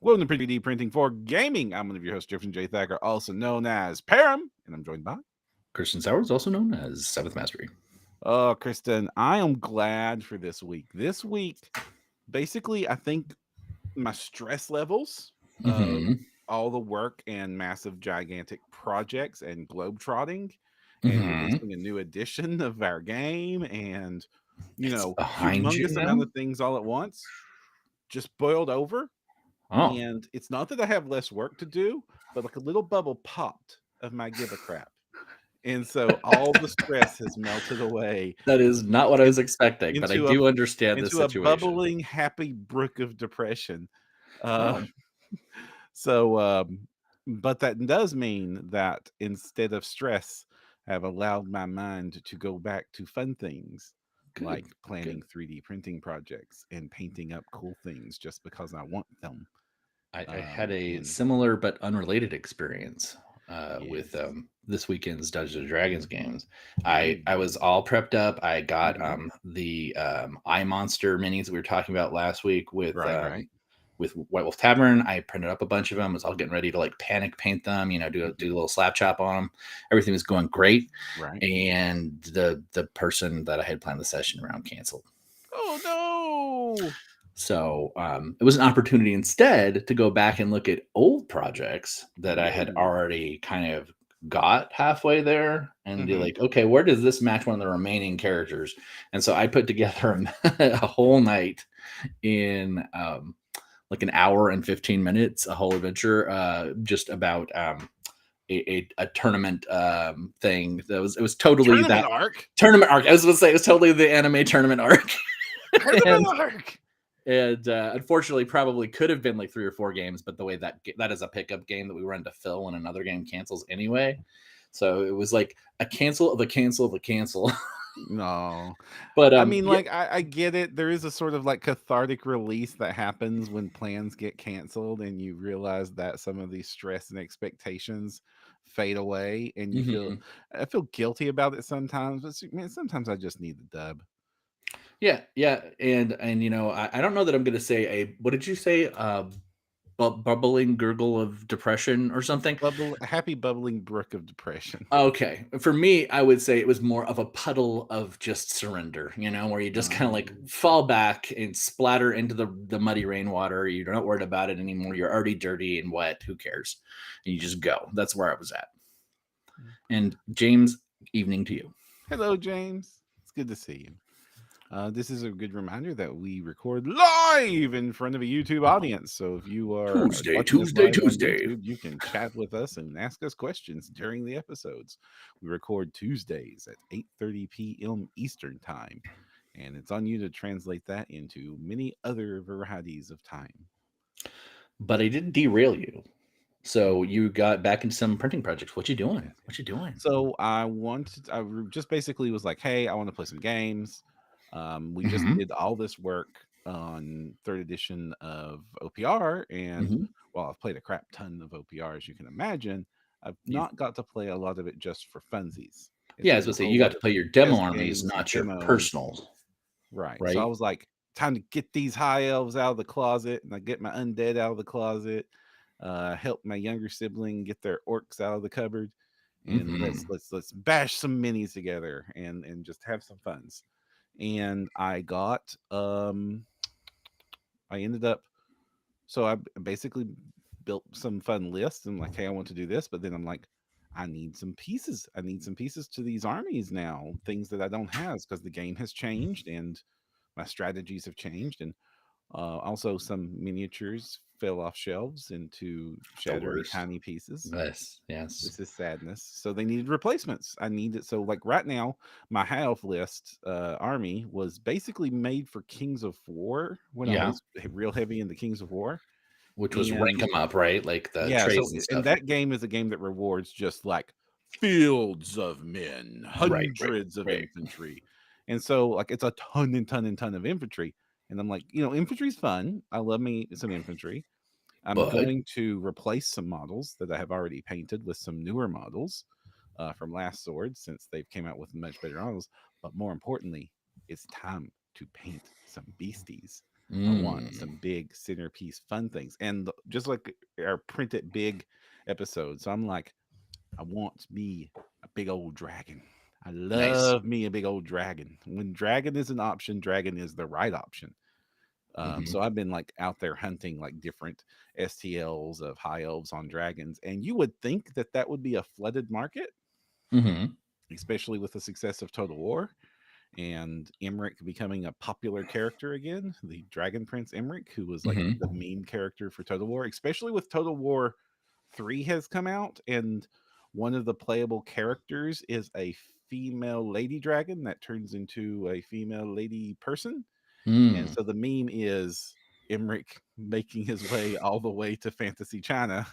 Welcome to 3D Printing for Gaming. I'm one of your hosts, Jefferson J. Thacker, also known as Param, and I'm joined by Christian Sowers, also known as Seventh Mastery. Oh, Kristen, I am glad for this week. This week, basically, I think my stress levels of all the work and massive, gigantic projects and globetrotting and releasing a new edition of our game and, It's behind you humongous now? amount of things all at once just boiled over. Oh, And it's not that I have less work to do, but like a little bubble popped of my give a crap. And so all the stress has melted away that is not what I was in- expecting, but I into a do understand the into a situation. bubbling happy brook of depression. Oh, So but that does mean that instead of stress, I've allowed my mind to go back to fun things good, like planning good. 3D printing projects and painting up cool things just because I want them. I had a And similar but unrelated experience with yes. this weekend's Dungeons and Dragons games. Ooh. I was all prepped up. I got Mhm. the eye monster minis that we were talking about last week Right. with White Wolf Tavern. I printed up a bunch of them. I was all getting ready to like panic paint them, do a little slap chop on them. Everything was going great. Right. And the person that I had planned the session around canceled. Oh no. So it was an opportunity instead to go back and look at old projects that I had Ooh. already kind of got halfway there and be Mhm. like, okay, where does this match one of the remaining characters? And so I put together a whole night in like an hour and 15 minutes, a whole adventure just about a tournament thing. It was totally Tournament that arc. tournament arc. I was going to say it was totally the anime tournament arc. Tournament and arc. and unfortunately probably could have been like 3 or 4 games, but the way that is a pickup game that we run to fill when another game cancels anyway, so it was like a cancel of a cancel of a cancel. No. But I mean, yeah, like, I get it. There is a sort of like cathartic release that happens when plans get canceled and you realize that some of these stress and expectations fade away and you feel mhm. I feel guilty about it sometimes, but man, sometimes I just need the dub. Yeah, and I don't know that I'm gonna say a what did you say, bubbling gurgle of depression or something. A happy bubbling brook of depression. Okay. For me, I would say it was more of a puddle of just surrender, where you just kind of like Um, fall back and splatter into the muddy rainwater. You're not worried about it anymore. You're already dirty and wet. Who cares? And you just go. That's where I was at. And James, evening to you. Hello, James. It's good to see you. This is a good reminder that we record live in front of a YouTube Oh, audience. So if you are Tuesday, watching this Tuesday, live on Tuesday. YouTube, you can chat with us and ask us questions during the episodes. We record Tuesdays at 8:30 p.m. Eastern Time, and it's on you to translate that into many other varieties of time. But I didn't derail you. So you got back into some printing projects. What you doing? Yes, yes. What you doing? So just basically was like, hey, I want to play some games. We just Hmm. did all this work on third edition of OPR, and Hmm. while I've played a crap ton of OPR, as you can imagine, I've You, not got to play a lot of it just for funsies. It's yeah, I was been gonna a say whole you got lot to of play your demo test armies, games and not your demos. personal, Right. So I right? was like, time to get these high elves out of the closet, and I get my undead out of the closet. Help my younger sibling get their orcs out of the cupboard, and let's Hmm. let's let's bash some minis together and just have some funs. And I ended up so I basically built some fun lists and like, hey, I want to do this, but then I'm like, I need some pieces. I need some pieces to these armies now, things that I don't have because the game has changed and my strategies have changed, and also some miniatures fell off shelves into The shattery worst. tiny pieces. Yes, yes. This is sadness. So they needed replacements. I needed so like right now, my high elf list army was basically made for Kings of War when I Yeah, was real heavy into Kings of War. which was rank And them up, right? Like the yeah, so traits and and stuff. that game is a game that rewards just like fields of men, Right, hundreds of right. infantry. And so like it's a ton and ton and ton of infantry. And I'm like, infantry's fun. I love me some infantry. I'm But going to replace some models that I have already painted with some newer models from Last Sword since they've came out with much better models. But more importantly, it's time to paint some beasties. I want Mm. some big centerpiece fun things. And just like our print it big episode. So I'm like, I want me a big old dragon. I Nice. love me a big old dragon. When dragon is an option, dragon is the right option. Mm-hmm. So I've been like out there hunting like different STLs of high elves on dragons, and you would think that that would be a flooded market, Mm-hmm. especially with the success of Total War and Emmerich becoming a popular character again, the Dragon Prince Emmerich, who was like Mm-hmm. the meme character for Total War, especially with Total War 3 has come out, and one of the playable characters is a female lady dragon that turns into a female lady person. And Mm. so the meme is Emmerich making his way all the way to Fantasy China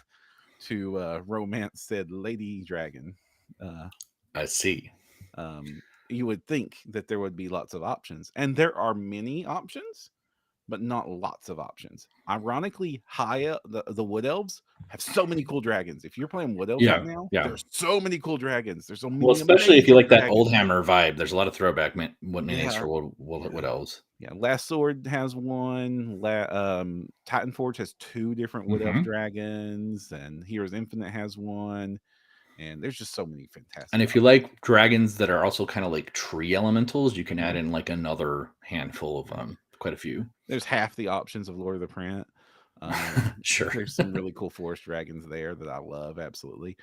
to romance said lady dragon. Uh, I see. you would think that there would be lots of options, and there are many options, but not lots of options. Ironically, the Wood Elves have so many cool dragons. If you're playing Wood Elves right Yeah. now, Yeah. there's so many cool dragons. There's so Well, many especially if you amazing like that old dragons. hammer vibe, there's a lot of throwback what minis Yeah, for yeah. what elves. Yeah, Last Sword has one. Titan Forge has two different Wood Elf Mm-hmm. dragons, and Heroes Infinite has one. And there's just so many And fantastic if you options. like dragons that are also kind of like tree elementals, you can add Mhm. in like another handful of quite a few. There's half the options of Lord of the Print. Um, Sure. there's some really cool forest dragons there that I love, absolutely.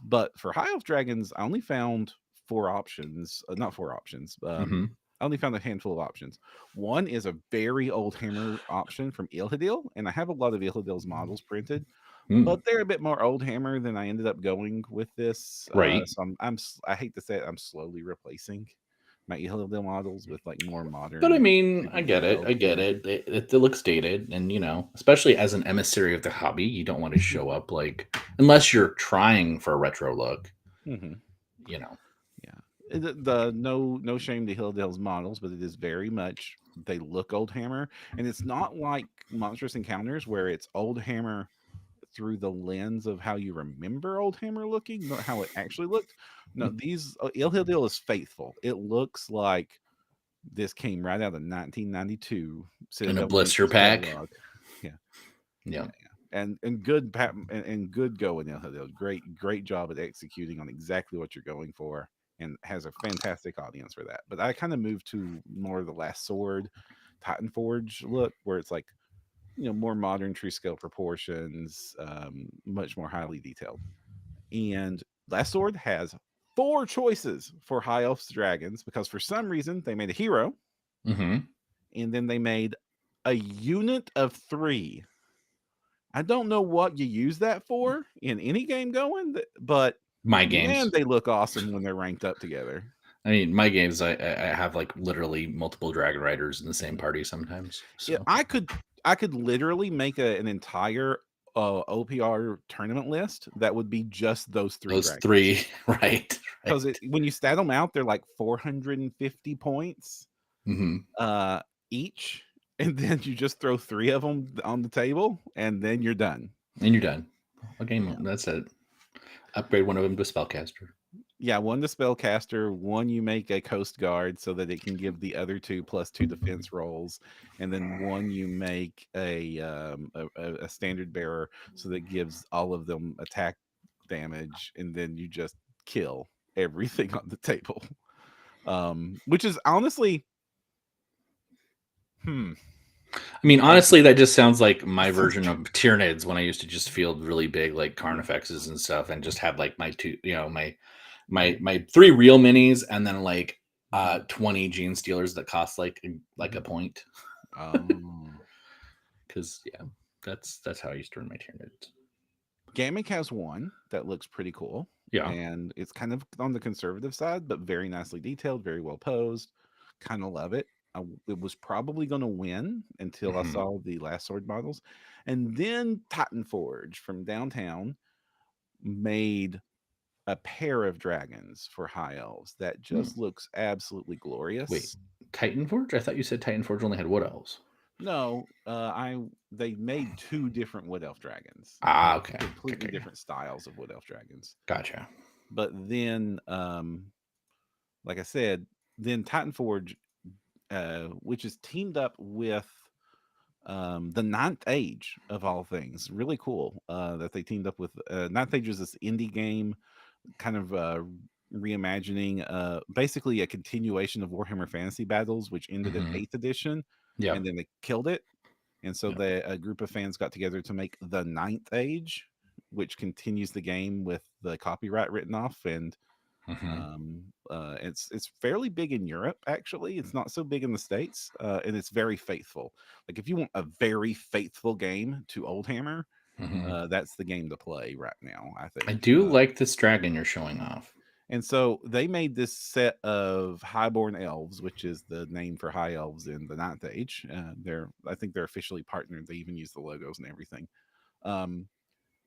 But for High Elf dragons, I only found four options. Not four options. Mm-hmm. I only found a handful of options. One is a very old hammer option from Ilhadil, and I have a lot of Ilhadil's models printed, Mm. but they're a bit more old hammer than I ended up going with this. Right. So I hate to say it, I'm slowly replacing my Ilhadil models with like more But I modern, mean, super I get duper it. old I get hammer. it. It looks dated, and especially as an emissary of the hobby, you don't want to show up like unless you're trying for a retro look. Hmm. You know. Yeah, no shame to Hilldale's models, but it is very much they look old hammer, and it's not like Monstrous Encounters where it's old hammer through the lens of how you remember old hammer looking, not how it actually looked. No, these Ilhildale is faithful. It looks like this came right out of 1992 In a Citadel blister Miniatures pack. catalog. Yeah, Yeah. yeah, yeah. And good and good going, Ilhildale. Great job at executing on exactly what you're going for, and has a fantastic audience for that. But I kind of moved to more of the Last Sword, Titan Forge look, where it's like more modern tree scale proportions, much more highly detailed. And Last Sword has four choices for high elves dragons because for some reason they made a hero Mm-hmm. and then they made a unit of three. I don't know what you use that for in any game going, but My man, games. they look awesome when they're ranked up together. I mean, my games. I have like literally multiple dragon riders in the same Mhm. party sometimes. Yeah, So I could literally make an entire OPR tournament list that would be just those three those dragons. three, right? Because Right. when you stat them out, they're like 450 points Mm-hmm. uh, each, and then you just throw three of them on the table, and then you're done. And you're done. A game. Yeah, That's it. Upgrade one of them to a spellcaster. yeah. One to spellcaster, one you make a coast guard so that it can give the other two +2 defense rolls, and then one you make a standard bearer so that gives all of them attack damage, and then you just kill everything on the table. Which is honestly, hmm. I mean, I honestly, that just sounds like my version of Tyranids when I used to just field really big like Carnifexes and stuff, and just have like my two, my three real minis, and then like 20 Gene Stealers that cost like a point. Oh. Because that's how I used to run my Tyranids. Gamic has one that looks pretty cool. Yeah. And it's kind of on the conservative side, but very nicely detailed, very well posed. Kind of love it. It was probably going to win until I Mhm. saw the Last Sword models. And then Titan Forge from downtown made a pair of dragons for high elves that Hmm. just looks absolutely Wait, glorious. Titan Forge? I thought you said Titan Forge only had Wood Elves. No, they made two different wood elf dragons, Ah, okay. completely Okay. different styles of wood elf dragons. Gotcha. But then, like I said, then Titan Forge, which is teamed up with the Ninth Age of all things. Really cool that they teamed up with Ninth Age is this indie game, kind of reimagining, basically a continuation of Warhammer Fantasy Battles, which ended at Hmm. 8th edition, Yep. and then they killed it. And so Yep. a group of fans got together to make the Ninth Age, which continues the game with the copyright written off. And Hmm. it's fairly big in Europe. Actually, it's not so big in the States, and it's very faithful. Like if you want a very faithful game to Oldhammer, Hmm. that's the game to play right now, I I think. do like this dragon you're showing off. And so they made this set of Highborn Elves, which is the name for high elves in the Ninth Age. I think they're officially partnered. They even use the logos and everything. Um,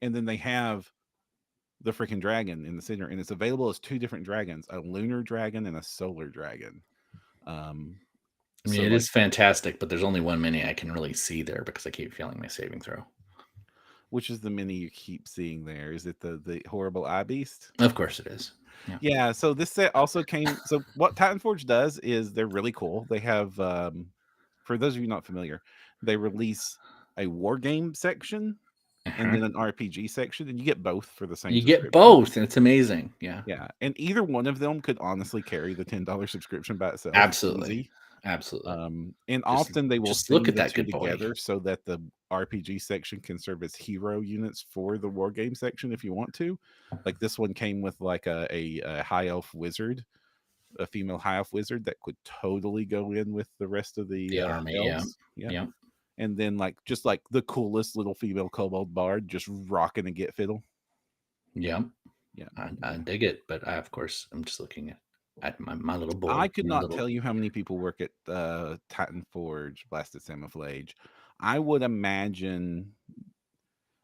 and then they have the freaking dragon in the center, and it's available as two different dragons: a lunar dragon and a solar dragon. Um, I mean, so it like, is fantastic, but there's only one mini I can really see there because I keep failing my saving throw. which is the mini you keep seeing there? Is it the horrible eye beast? Of course it is. Yeah. Yeah. So this set also came. So what Titan Forge does is they're really cool. They have, for those of you not familiar, they release a war game section and Uh-huh. then an RPG section, and you get both for the same You get subscription. both, and it's amazing. Yeah. Yeah, and either one of them could honestly carry the $10 subscription by itself, Absolutely. easy. Absolutely. And Just often they will just look syncing at the that two good boy. together so that the RPG section can serve as hero units for the war game section if you want to. Like this one came with like a high elf wizard, a female high elf wizard that could totally go in with the rest of the The army. Yeah. elves. Yeah. Yeah. And then like just like the coolest little female kobold bard just rocking a get fiddle. Yeah. Yeah. I dig it, but I, of course, I'm just looking at my little I boy, could my not little. tell you how many people work at Titan Forge, Blasted Camouflage. I would imagine.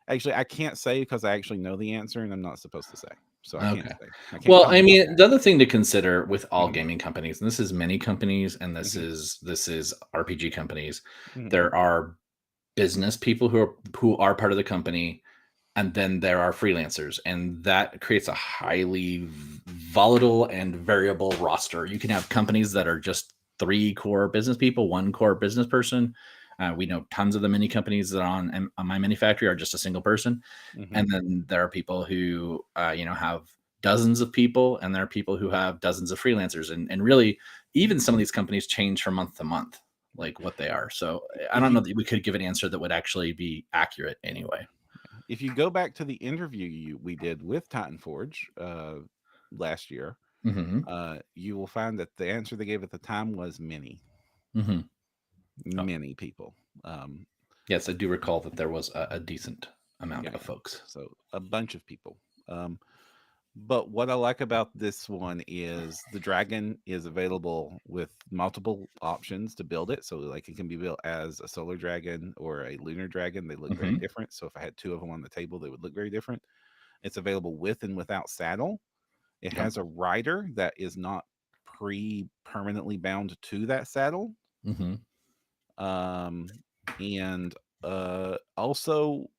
Actually, I can't say because I actually know the answer and I'm not supposed to say. So I can't Okay. say. I can't Well, I comment on mean, that. the other thing to consider with all Mhm, gaming companies, and this is many companies, and mhm, this is RPG companies, mhm. there are business people who are part of the company, and then there are freelancers, and that creates a highly volatile and variable roster. You can have companies that are just three core business people, one core business person. We know tons of the mini companies that are on my mini factory are just a single person, Mhm. and then there are people who have dozens of people, and there are people who have dozens of freelancers, and really even some of these companies change from month to month, like what they are. So I If don't know you that we could give an answer that would actually be accurate anyway. if you go back to the interview we did with Titan Forge last year, Hmm. you will find that the answer they gave at the time was Hmm. Oh, many people. Um, yes, I do recall that there was a decent amount yeah, of folks. so a bunch of people. But what I like about this one is the dragon is available with multiple options to build it. So like it can be built as a solar dragon or a lunar dragon. They look very Hmm. different. So if I had two of them on the table, they would look very different. It's available with and without saddle. It Yep. has a rider that is not permanently bound to that saddle. Hmm. Um, and also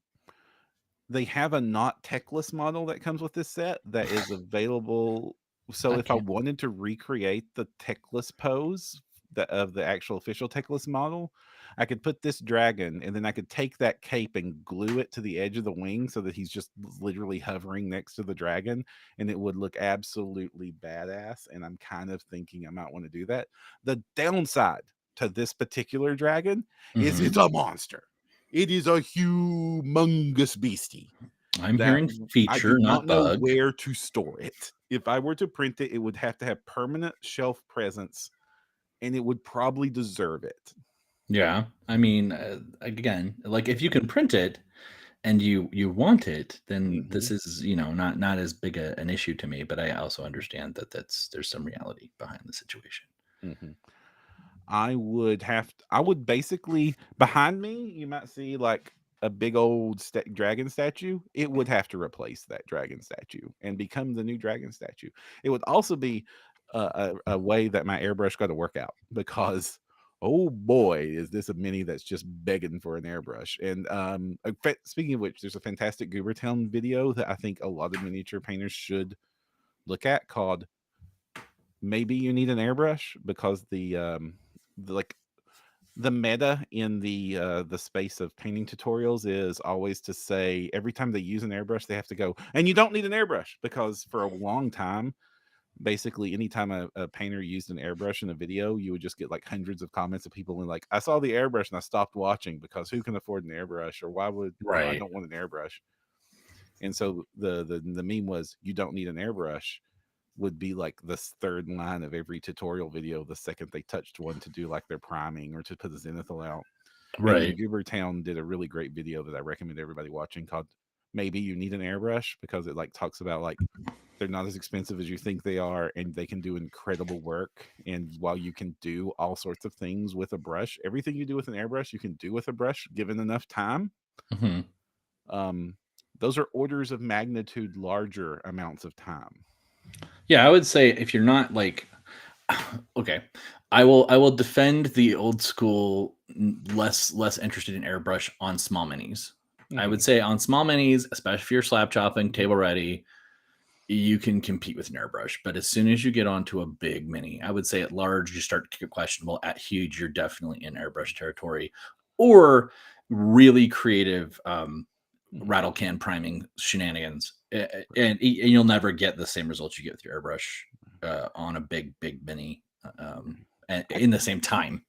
they have a not techless model that comes with this set that is available. So I if I can't. wanted to recreate the techless pose of the actual official techless model, I could put this dragon and then I could take that cape and glue it to the edge of the wing so that he's just literally hovering next to the dragon and it would look absolutely badass. And I'm kind of thinking I might want to do that. The downside to this particular dragon is Hmm. it's a monster. It is a humongous beastie I'm that hearing I do feature, not not know bug. where to store it. If I were to print it, it would have to have permanent shelf presence and it would probably deserve it. Yeah, I mean, again, like if you can print it and you want it, then this Mhm, is not as big an issue to me. But I also understand that there's some reality behind the situation. mhm. I would basically behind me, you might see like a big old dragon statue. It would have to replace that dragon statue and become the new dragon statue. It would also be a way that my airbrush got to work out because oh boy, is this a mini that's just begging for an airbrush. And speaking of which, there's a fantastic Goobertown video that I think a lot of miniature painters should look at called maybe you need an airbrush because like the meta in the space of painting tutorials is always to say every time they use an airbrush, they have to go, and you don't need an airbrush, because for a long time, basically anytime a painter used an airbrush in a video, you would just get like hundreds of comments of people and like, I saw the airbrush and I stopped watching because who can afford an airbrush, or why would I Right. don't want an airbrush. And so the meme was, you don't need an airbrush would be like this third line of every tutorial video the second they touched one to do like their priming or to put the zenithal out. And then Right. Goobertown did a really great video that I recommend everybody watching called Maybe You Need an Airbrush, because it like talks about like they're not as expensive as you think they are, and they can do incredible work. And while you can do all sorts of things with a brush, everything you do with an airbrush, you can do with a brush given enough time. Hmm. Um, those are orders of magnitude larger amounts of time. Yeah, I would say if you're not like, okay, I will defend the old school, less interested in airbrush on small minis. I Mm-hmm. would say on small minis, especially if you're slab chopping, table ready, you can compete with an airbrush. But as soon as you get onto a big mini, I would say at large, you start to get questionable. At huge, you're definitely in airbrush territory, or really creative Mm-hmm. rattle can priming shenanigans. And you'll never get the same results you get with your airbrush on a big mini and I, in the same time.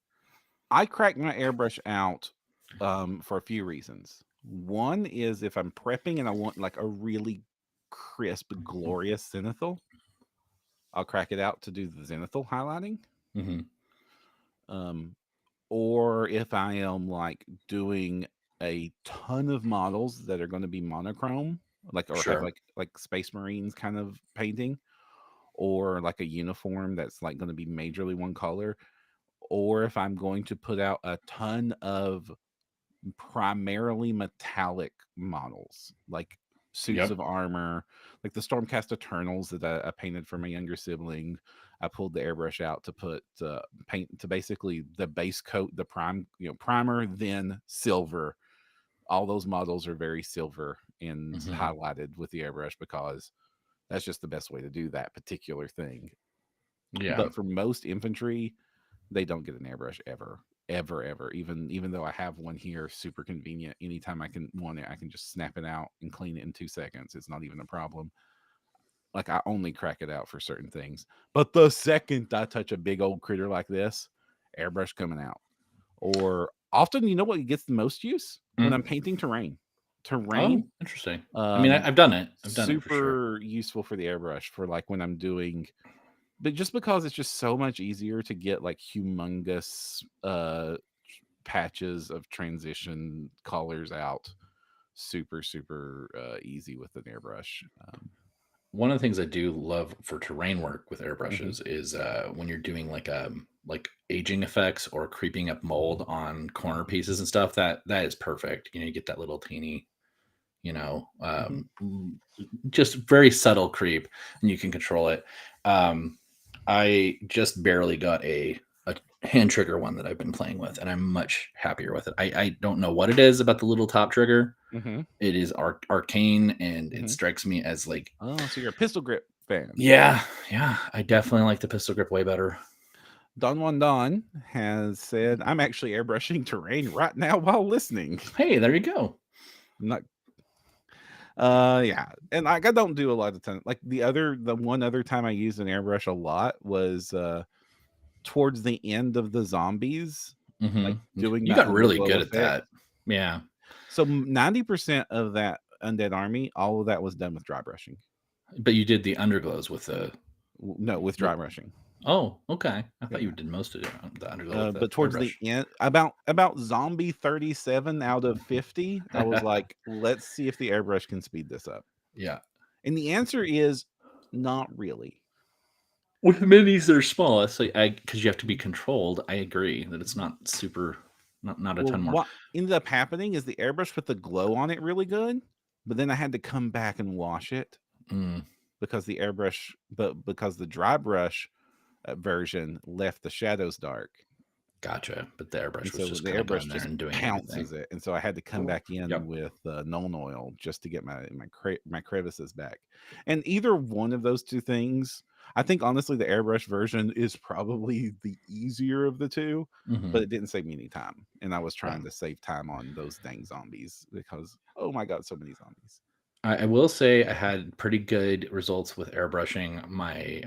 I crack my airbrush out for a few reasons. One is if I'm prepping and I want like a really crisp, glorious zenithal, I'll crack it out to do the zenithal highlighting. Mm-hmm. Um, or if I am like doing a ton of models that are going to be monochrome, like or have Sure. like Space Marines kind of painting, or like a uniform that's like going to be majorly one color, or if I'm going to put out a ton of primarily metallic models, like suits Yep. of armor, like the Stormcast Eternals that I painted for my younger sibling. I pulled the airbrush out to put paint to basically the base coat, the primer, then silver. All those models are very silver and Mm-hmm. highlighted with the airbrush because that's just the best way to do that particular thing. Yeah. But for most infantry, they don't get an airbrush ever. Even though I have one here, super convenient. Anytime I can want it, I can just snap it out and clean it in 2 seconds. It's not even a problem. Like I only crack it out for certain things. But the second I touch a big old critter like this, airbrush coming out. Or often, you know what gets the most use? When I'm Mm. painting terrain. Oh, Terrain, interesting. I mean, um, I've done it. I've done it for sure. super useful for the airbrush for like when I'm doing, but just because it's just so much easier to get like humongous patches of transition colors out super easy with an airbrush. One of the things I do love for terrain work with Mhm. airbrushes is when you're doing like aging effects or creeping up mold on corner pieces and stuff. That is perfect. You know, you get that little teeny, you know, Mhm. just very subtle creep, and you can control it. Um, I just barely got a hand trigger one that I've been playing with, and I'm much happier with it. I don't know what it is about the little top trigger. Mhm. It is arcane, and it Mhm. strikes me as like, Oh, so you're a pistol grip fan. yeah, I definitely like the pistol grip way better. Don Juan Don has said, "I'm actually airbrushing terrain right now while listening." Hey, there you go. I'm not. Yeah, and like I don't do a lot of time. Like the one other time I used an airbrush a lot was towards the end of the zombies, like doing You that got really underglow good at effect. that. Yeah, So 90% of that undead army, all of that was done with dry brushing. but you did the underglows with the. No, with dry brushing. Oh, okay. I thought you Yeah. did most of it, the underglow with the But towards airbrush. the end, about zombie 37 out of 50, I was like, let's see if the airbrush can speed this up. Yeah. And the answer is not really. With minis, they're small. It's like because you have to be controlled. I agree that it's not super, not a Well, ton more. what ended up happening is the airbrush put the glow on it really good, but then I had to come back and wash it Mm, because the dry brush version left the shadows dark. Gotcha. But the airbrush And was so just the kind of airbrush going there just and doing everything. pounces it, and so I had to come back in Yep. with Nuln Oil just to get my crevices back. And either one of those two things, I think honestly the airbrush version is probably the easier of the two, but Mhm. it didn't save me any time, and I was Yeah. trying to save time on those dang zombies because oh my god, so many zombies. I will say I had pretty good results with airbrushing my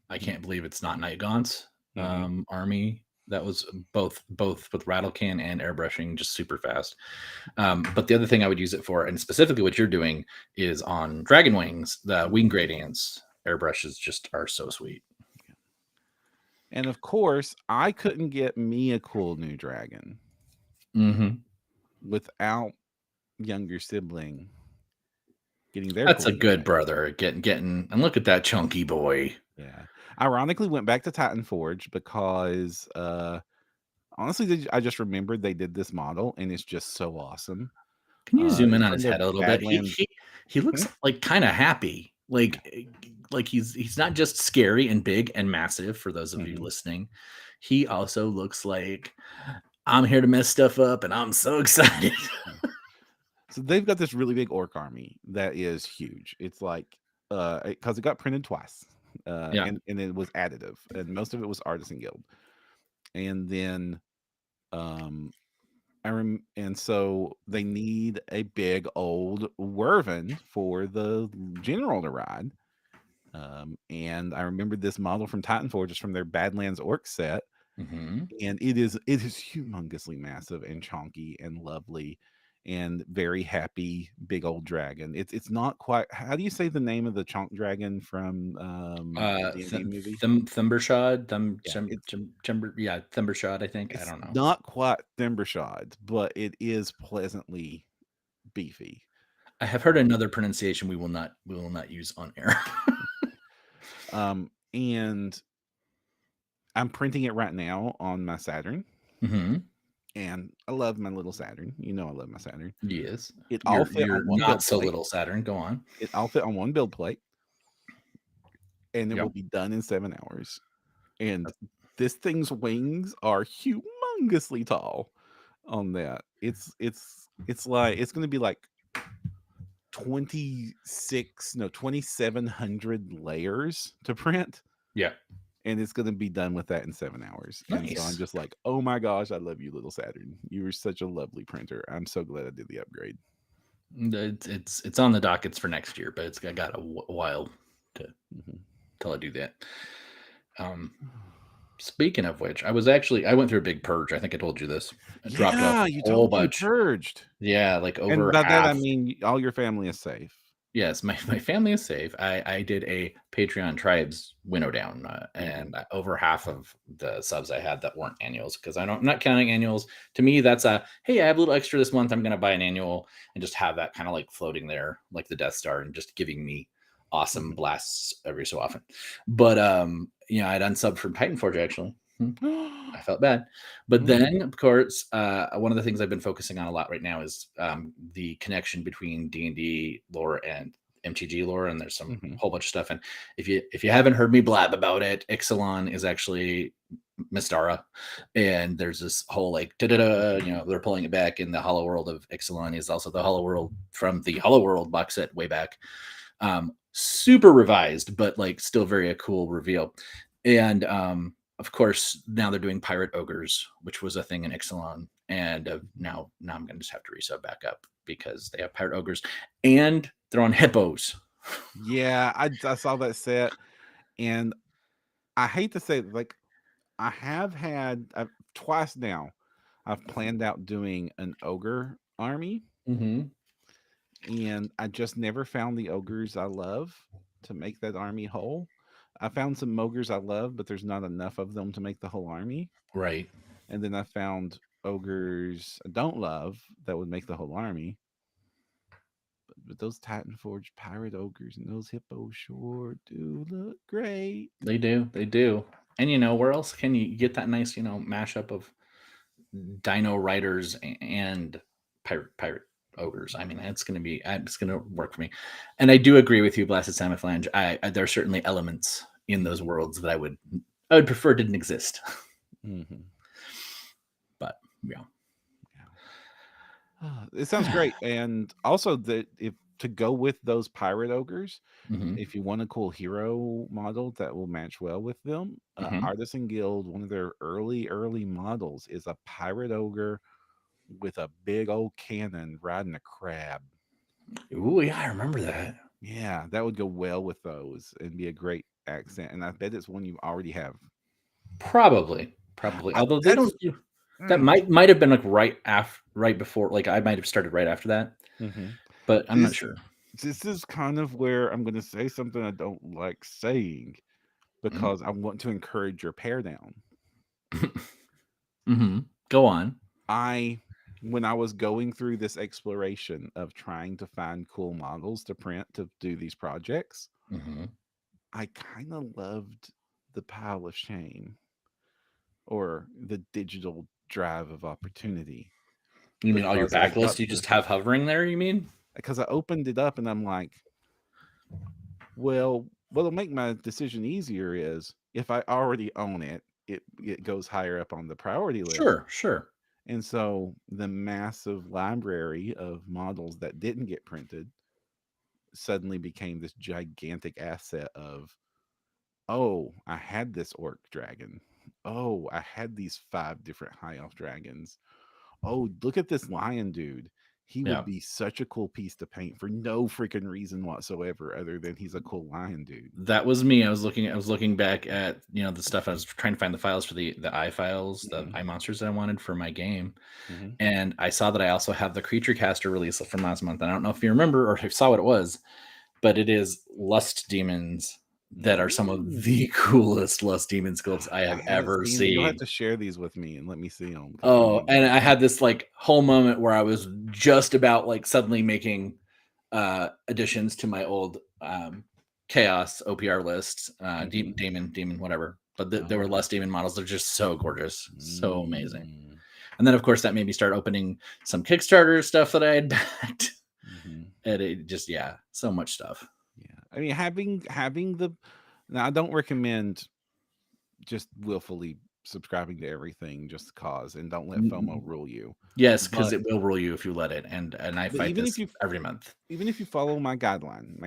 I Mhm. can't believe it's not Night Gaunt's Mhm. army. That was both with Rattlecan and airbrushing, just super fast. But the other thing I would use it for, and specifically what you're doing, is on Dragon Wings. The wing Mhm. gradients airbrushes just are so sweet. And of course, I couldn't get me a cool new dragon Hmm. without younger sibling getting their That's cool a new good dragon. brother. And look at that chunky boy. Yeah. Ironically, went back to Titan Forge because honestly, I just remembered they did this model and it's just so awesome. Can you zoom in It's on from his their head a little bit? Badlands. He Hmm? looks like kind of happy. Yeah. Like he's not just scary and big and massive for those of you Mhm. listening. He also looks like I'm here to mess stuff up and I'm so excited. Yeah. So they've got this really big orc army that is huge. It's like because it got printed twice. Yeah. And it was additive, and most of it was Artisan Guild. And then um and so they need a big old Werven for the general to ride. And I remembered this model from Titanforge just from their Badlands Orc set, Hmm. and it is humongously massive and chonky and lovely and very happy big old dragon. It's not quite. How do you say the name of the chonk dragon from the D&D movie? Thumbershod, Yeah, it's yeah, Thumbershod, I think. I it's don't know. not quite Thimbershod, but it is pleasantly beefy. I have heard Um, another pronunciation we will not use on air. and I'm printing it right now on my Saturn, Hmm. and I love my little Saturn. You know I love my Saturn. Yes. It all fit on You're one not build so plate. little, Saturn. Go on. It all fit on one build plate, and it will Yep. be done in 7 hours. And this thing's wings are humongously tall on that. It's like it's gonna be like 2,700 layers to print, Yeah. and it's gonna be done with that in 7 hours. And so I'm Nice. just like, oh my gosh, I love you, little Saturn. You were such a lovely printer. I'm so glad I did the upgrade. It's on the dockets for next year, but it's got a while to Mhm. till I do that. Um, Speaking of which, I went through a big purge. I think I told you this. I dropped off Yeah, a you whole told me you bunch. purged. Yeah, like And over by that I half. mean all your family is safe. Yes, my family is safe. I did a Patreon tribes winnow down, Mhm. and over half of the subs I had that weren't annuals because I'm not counting annuals. To me, that's a hey, I have a little extra this month. I'm going to buy an annual and just have that kind of like floating there, like the Death Star, and just giving me awesome Mhm. blasts every so often. But I'd unsubbed from Titanforge actually. I felt bad. But Mm. then, of course, one of the things I've been focusing on a lot right now is the connection between D&D lore and MTG lore, and there's some Mhm. whole bunch of stuff. And if you haven't heard me blab about it, Ixalan is actually Mystara, and there's this whole like they're pulling it back. In the Hollow World of Ixalan is also the Hollow World from the Hollow World box set way back, super revised, but like still very a cool reveal. And of course, now they're doing pirate ogres, which was a thing in Ixalan, and now I'm gonna just have to resub back up because they have pirate ogres, and they're on hippos. Yeah, I saw that set, and I hate to say it, like I have had twice now. I've planned out doing an ogre army, Mm-hmm. and I just never found the ogres I love to make that army whole. I found some ogres I love, but there's not enough of them to make the whole army. Right. And then I found ogres I don't love that would make the whole army. But those Titan Forge pirate ogres and those hippos sure do look great. They do. They do. And where else can you get that nice, mashup of dino riders and pirate ogres? I mean, it's gonna work for me. And I do agree with you, Blasted Samophalange. There are certainly elements in those worlds that I would prefer didn't exist. Mhm. Yeah. It sounds great. And also that if to go with those pirate ogres, Hmm. if you want a cool hero model that will match well with them, Hmm. Artisan Guild, one of their early models is a pirate ogre with a big old cannon riding a crab. Ooh, yeah, I remember that. Yeah, that would go well with those and be a great accent. And I bet it's one you already have. Probably. Although they That's don't. That might have been like right before. Like I might have started right after that, Mhm. but I'm not this sure. this is kind of where I'm going to say something I don't like saying because I want to encourage your pair down. Mm-hmm. Go on. I when I was going through this exploration of trying to find cool models to print to do these projects, Mm-hmm. I kind of loved the pile of shame or the digital drive of opportunity You mean all your because I got backlist you just have hovering there? You mean? because I opened it up and I'm like, well, what'll make my decision easier is if I already own it, it goes higher up on the priority list. Sure, sure. And so the massive library of models that didn't get printed suddenly became this gigantic asset of, oh, I had this orc dragon. Oh, I had these 5 different high elf dragons. Oh, look at this lion dude. He would Yeah. be such a cool piece to paint for no freaking reason whatsoever other than he's a cool lion dude. That was me. I was looking back at, the stuff. I was trying to find the files for the I files, the Mhm, I monsters that I wanted for my game. mhm. And I saw that I also have the Creature Caster release from last month. And I don't know if you remember or if you saw what it was, but it is Lust Demons that are some of Ooh. the coolest Lust Demon sculpts I I have haven't ever seen it. You'll have seen. to share these with me and let me see them because I Oh, need and to. I had this like whole moment where I was just about like suddenly making additions to my old chaos OPR list, Mhm. demon, whatever. But there were Oh. less demon models. They're just so gorgeous, so amazing. Mm. And then of course that made me start opening some Kickstarter stuff that I had backed, Mhm. and it just so much stuff. Yeah. I mean, having the now I don't recommend just willfully subscribing to everything just cause and don't let FOMO rule you. Yes, because But it will rule you if you let it, and I but fight even if this you every month. even if you follow my guideline,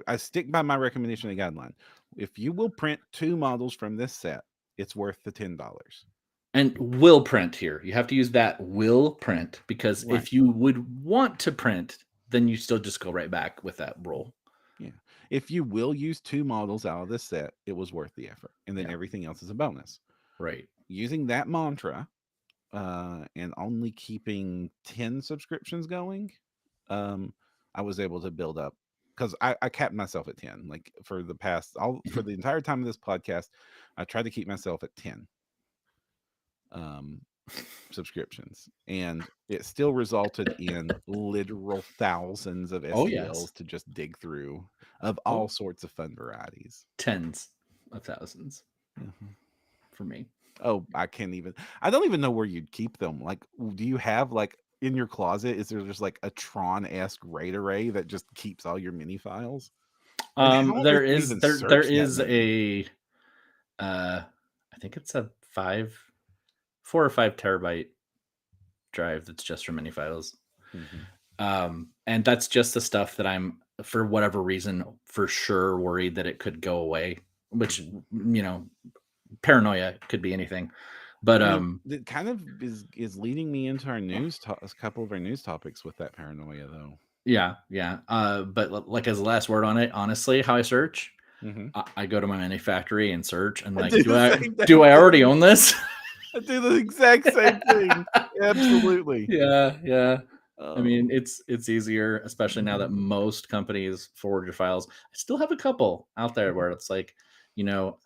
I stick by my recommendation and guideline. If you will print 2 models from this set, it's worth the $10. And will print here. You have to use that will print because Right. if you would want to print, then you still just go right back with that roll. Yeah. If you will use 2 models out of this set, it was worth the effort. And then Yeah, everything else is a bonus. right. Using that mantra, and only keeping 10 subscriptions going, um, I was able to build up because I capped myself at 10. Like for the past all for the entire time of this podcast, I tried to keep myself at 10 um subscriptions. And it still resulted in literal thousands of Oh yes. STLs to just dig through of Oh, all sorts of fun varieties. tens of thousands Mhm. for me. Oh, I don't even know where you'd keep them. Like, do you have like in your closet, is there just like a Tron-esque RAID array that just keeps all your mini files? And how on earth There do you is even there search that is many? a I think it's a 4 or 5 terabyte drive that's just for mini files. Mhm. And that's just the stuff that I'm, for whatever reason, for sure worried that it could go away, which, Mhm. paranoia could be anything. But I mean, it kind of is leading me into a couple of our news topics with that paranoia, though. yeah. But like as the last word on it, honestly, how I search, Mhm. I go to my mini factory and search and I like, do do the I same do thing I already too. own this? I do the exact same thing. Absolutely. Yeah. I mean, Oh. it's easier, especially now that most companies forward your files. I still have a couple out there Mhm. where it's like, you know,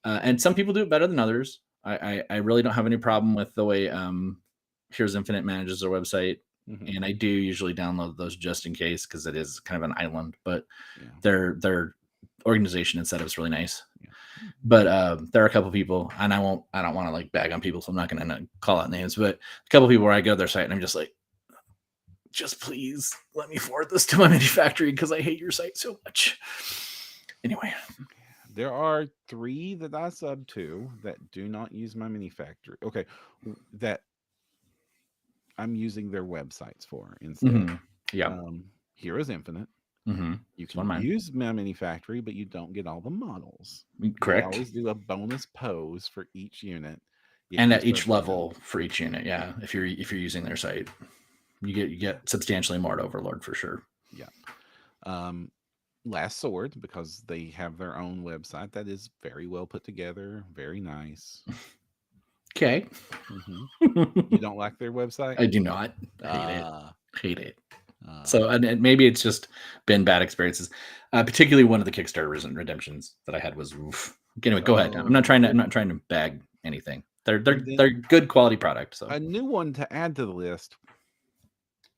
and some people do it better than others. I really don't have any problem with the way Here's Infinite manages their website, Mhm. and I do usually download those just in case because it is kind of an island. But Yeah. their organization and setup is really nice. Yeah. But there are a couple people, and I don't want to like bag on people, so I'm not going to call out names. But a couple people where I go to their site and I'm just like, just please let me forward this to my mini factory because I hate your site so much. Anyway, There are 3 that I sub to that do not use my mini factory. Okay, that I'm using their websites for instead. Mm-hmm. Yeah. Heroes Infinite. Mm-hmm. You It's one of can mine. use My Mini Factory, but you don't get all the models. They Correct. always do a bonus pose for each unit. If And you at each serve them. level for each unit, yeah. If you're using their site, you get substantially more at Overlord for sure. Yeah. Last Sword, because they have their own website that is very well put together, very nice. Okay. You don't like their website? I do not. I hate it. Uh, Hate it. So, and maybe it's just been bad experiences. Particularly one of the Kickstarter redemptions that I had was oof. Anyway, go ahead. I'm not trying to bag anything. They're good quality product. So a new one to add to the list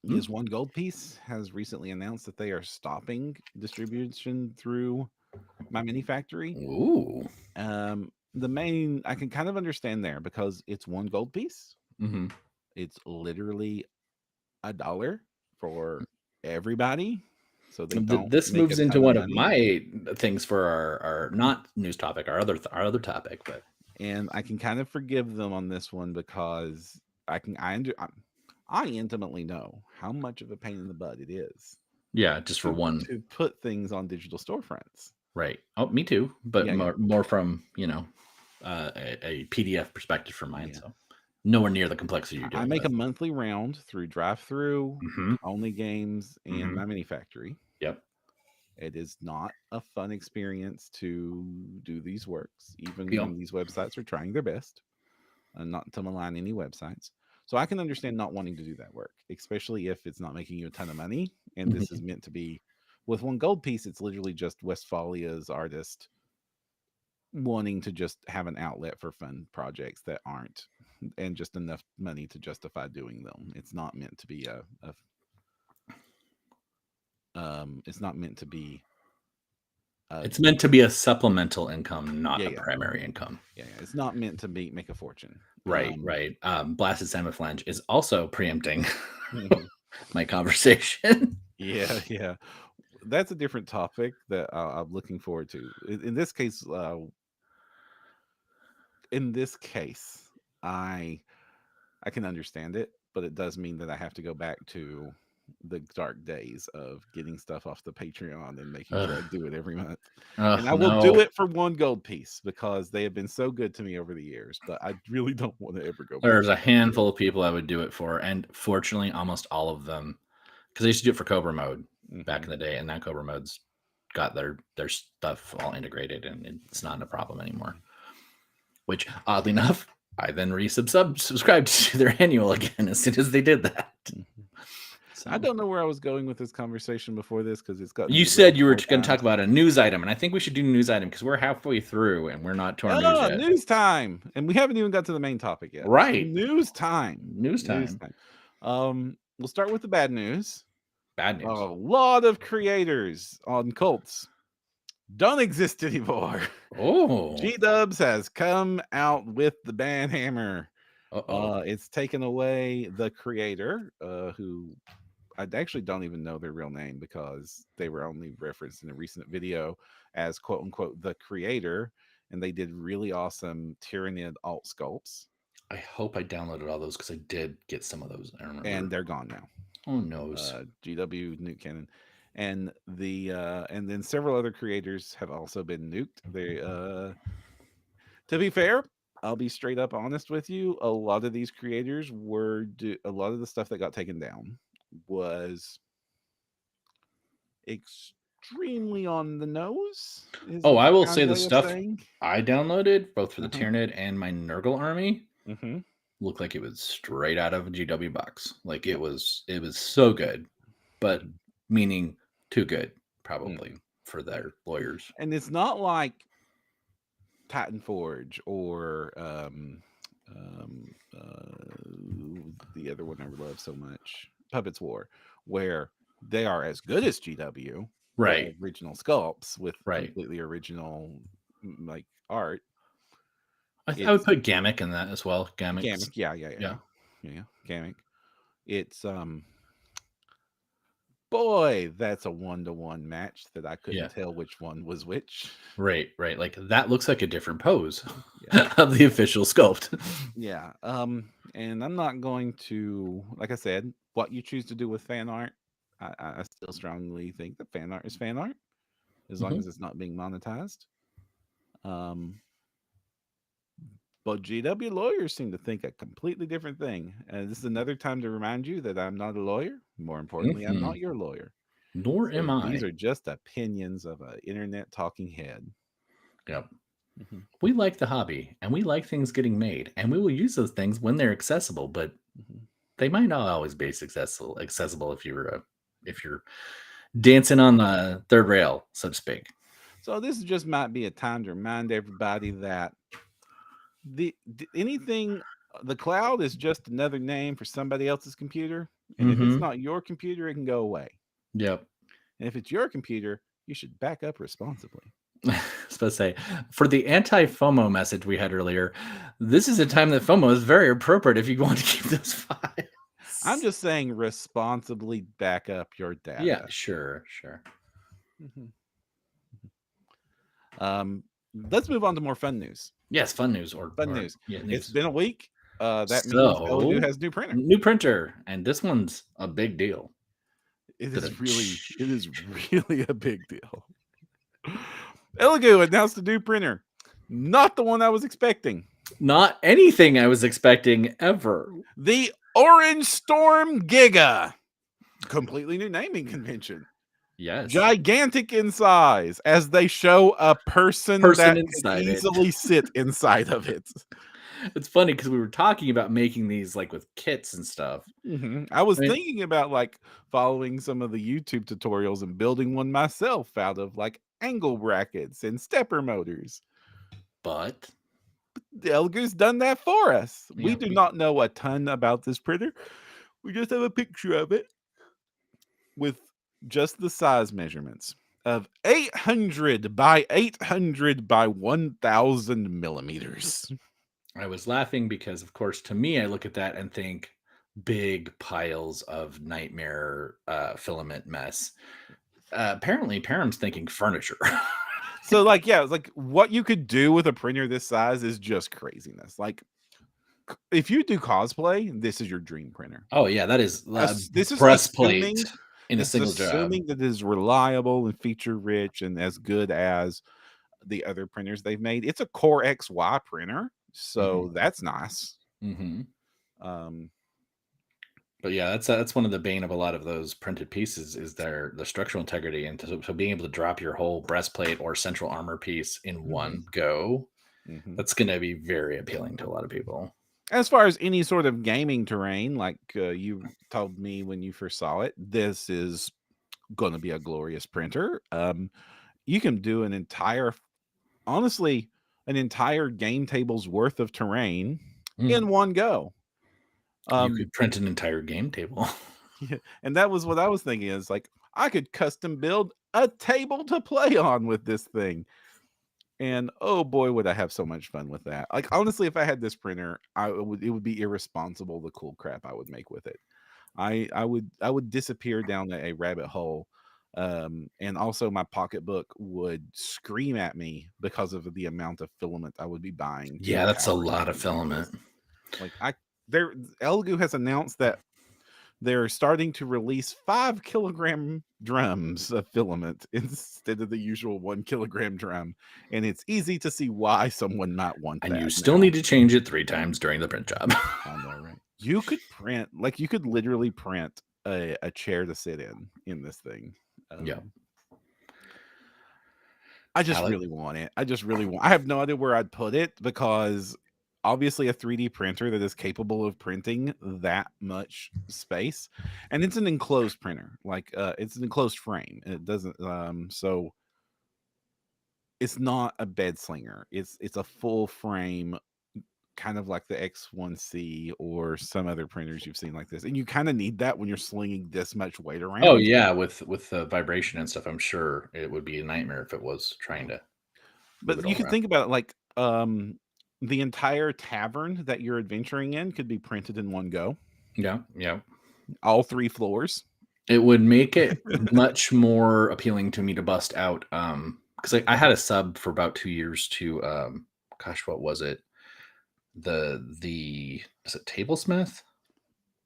is One Gold Piece has recently announced that they are stopping distribution through My Mini Factory. Ooh. The main I can kind of understand there because it's one gold piece. Mm-hmm. It's literally $1 for everybody. So they don't. This make moves a into ton of one of money. my things for our not news topic, our other topic, but And I can kind of forgive them on this one because I intimately know how much of a pain in the butt it is. yeah, just for one to put things on digital storefronts. right. Oh, me too, but Yeah, more from a PDF perspective from mine. Yeah. So nowhere near the complexity you're doing. I make a monthly round through drive-through, Mm-hmm. Only Games, and My Mini Factory. Yep. It is not a fun experience to do these works, even Yep. when these websites are trying their best, and not to malign any websites. So I can understand not wanting to do that work, especially if it's not making you a ton of money. And this is meant to be, with one gold piece, it's literally just Westphalia's artist wanting to just have an outlet for fun projects that aren't, and just enough money to justify doing them. It's not meant to be it's not meant to be it's meant to be a supplemental income, not a yeah. primary income. Yeah, it's not meant to make a fortune. Right. Blasted Salmon is also preempting my conversation. Yeah. That's a different topic that I'm looking forward to. In this case, I can understand it, but it does mean that I have to go back to the dark days of getting stuff off the Patreon and making sure I do it every month. And I will do it for one gold piece because they have been so good to me over the years, but I really don't want to ever go back. There's a handful of people I would do it for, and fortunately, almost all of them, because I used to do it for Cobra Mode back in the day, and now Cobra Mode's got their stuff all integrated, and it's not a problem anymore. Which, oddly enough, I then subscribed to their annual again as soon as they did that. So. I don't know where I was going with this conversation before this because it's got. You said you were going to talk about a news item, and I think we should do a news item because we're halfway through and we're not to our news yet. News time, and we haven't even got to the main topic yet. Right, news time. News time. We'll start with the bad news. Bad news. A lot of creators on cults don't exist anymore. Oh, G-Dubs has come out with the ban hammer. It's taken away the creator, who I actually don't even know their real name because they were only referenced in a recent video as quote unquote the creator, and they did really awesome Tyrannid alt sculpts. I hope I downloaded all those because I did get some of those. I remember, and they're gone now. Oh no, GW Nuke Cannon, and and then several other creators have also been nuked. They to be fair, I'll be straight up honest with you. A lot of these creators a lot of the stuff that got taken down was extremely on the nose. I will say the stuff I downloaded both for the Tyrannid and my Nurgle army looked like it was straight out of a GW box. Like it was so good, but meaning too good probably for their lawyers. And it's not like Titan Forge or the other one I love so much, Puppets War, where they are as good as GW, right? Original sculpts with completely original like art. I would put Gamic in that as well. Gamic, yeah. Gamic. It's boy, that's a 1-to-1 match that I couldn't Yeah. tell which one was which. Right. Like that looks like a different pose Yeah. of the official sculpt. Yeah. And I'm not going to, like I said, what you choose to do with fan art. I still strongly think that fan art is fan art, as long Mhm. as it's not being monetized. Um, but GW lawyers seem to think a completely different thing. And this is another time to remind you that I'm not a lawyer. More importantly, I'm not Mhm. your lawyer. Nor So am these I. are just opinions of an internet talking head. Yep. Hmm. We like the hobby and we like things getting made, and we will use those things when they're accessible, but Hmm. they might not always be accessible if you're dancing on the third rail, so to speak. So this just might be a time to remind everybody that anything the cloud is just another name for somebody else's computer, and if it's Mm-hmm. not your computer, it can go away. Yep. And if it's your computer, you should back up responsibly. I was supposed to say, for the anti-FOMO message we had earlier, this is a time that FOMO is very appropriate if you want to keep those I'm files. just saying responsibly back up your Yeah, data. sure. Mhm. Let's move on to more fun news. Yes, fun news Fun news. yeah, It's news. been a week. That means Eligo So, has new printer. new printer, and this one's a big deal. It Da-da. is really a big deal. Eligo announced a new printer. Not the one I was expecting. Not anything I was expecting ever. The Orange Storm Giga. Completely new naming convention. Yes. Gigantic in size, as they show a person that could inside it. easily sit inside of it. It's funny because we were talking about making these like with kits and stuff. I was I mean- thinking about like following some of the YouTube tutorials and building one myself out of like angle brackets and stepper motors. But Elgar's done that for us. We yeah, do not know a ton about this printer. We just have a picture of it with just the size measurements of 800 by 800 by 1000 millimeters. I was laughing because, of course, to me, I look at that and think big piles of nightmare filament mess. Apparently, Param's thinking furniture. So, like, yeah, it's like what you could do with a printer this size is just craziness. Like, if you do cosplay, this is your dream printer. Oh yeah, that is This is breastplate assuming in a this is single job. assuming that it is reliable and feature rich and as good as the other printers they've made. It's a Core XY printer, so that's nice. Mm-hmm. Um, But yeah, that's one of the bane of a lot of those printed pieces is the structural integrity, and so being able to drop your whole breastplate or central armor piece in one go, that's going to be very appealing to a lot of people. As far as any sort of gaming terrain, like you told me when you first saw it, this is going to be a glorious printer. You can do an entire game table's worth of terrain in one go. You could print an entire game table. Yeah, and that was what I was thinking is like I could custom build a table to play on with this thing. And oh boy, would I have so much fun with that. Like honestly, if I had this printer, it would be irresponsible the cool crap I would make with it. I would disappear down a rabbit hole. And also my pocketbook would scream at me because of the amount of filament I would be buying. Yeah, that's a lot of filament. Like Eligo has announced that they're starting to release 5 kilogram drums of filament instead of the usual 1 kilogram drum. And it's easy to see why someone might want that. And you still need to change it 3 times during the print job. I know, right? You could print, like you could literally print a chair to sit in this thing. Yeah. I just really want it. I have no idea where I'd put it because obviously a 3D printer that is capable of printing that much space, and it's an enclosed printer. Like it's an enclosed frame. It doesn't so it's not a bed slinger. It's a full frame, kind of like the X1C or some other printers you've seen like this. And you kind of need that when you're slinging this much weight around. Oh yeah, with the vibration and stuff, I'm sure it would be a nightmare if it was trying to. But you can think about it like the entire tavern that you're adventuring in could be printed in one go. Yeah. All 3 floors. It would make it much more appealing to me to bust out, because I had a sub for about 2 years to, gosh, what was it? The is it Tablesmith?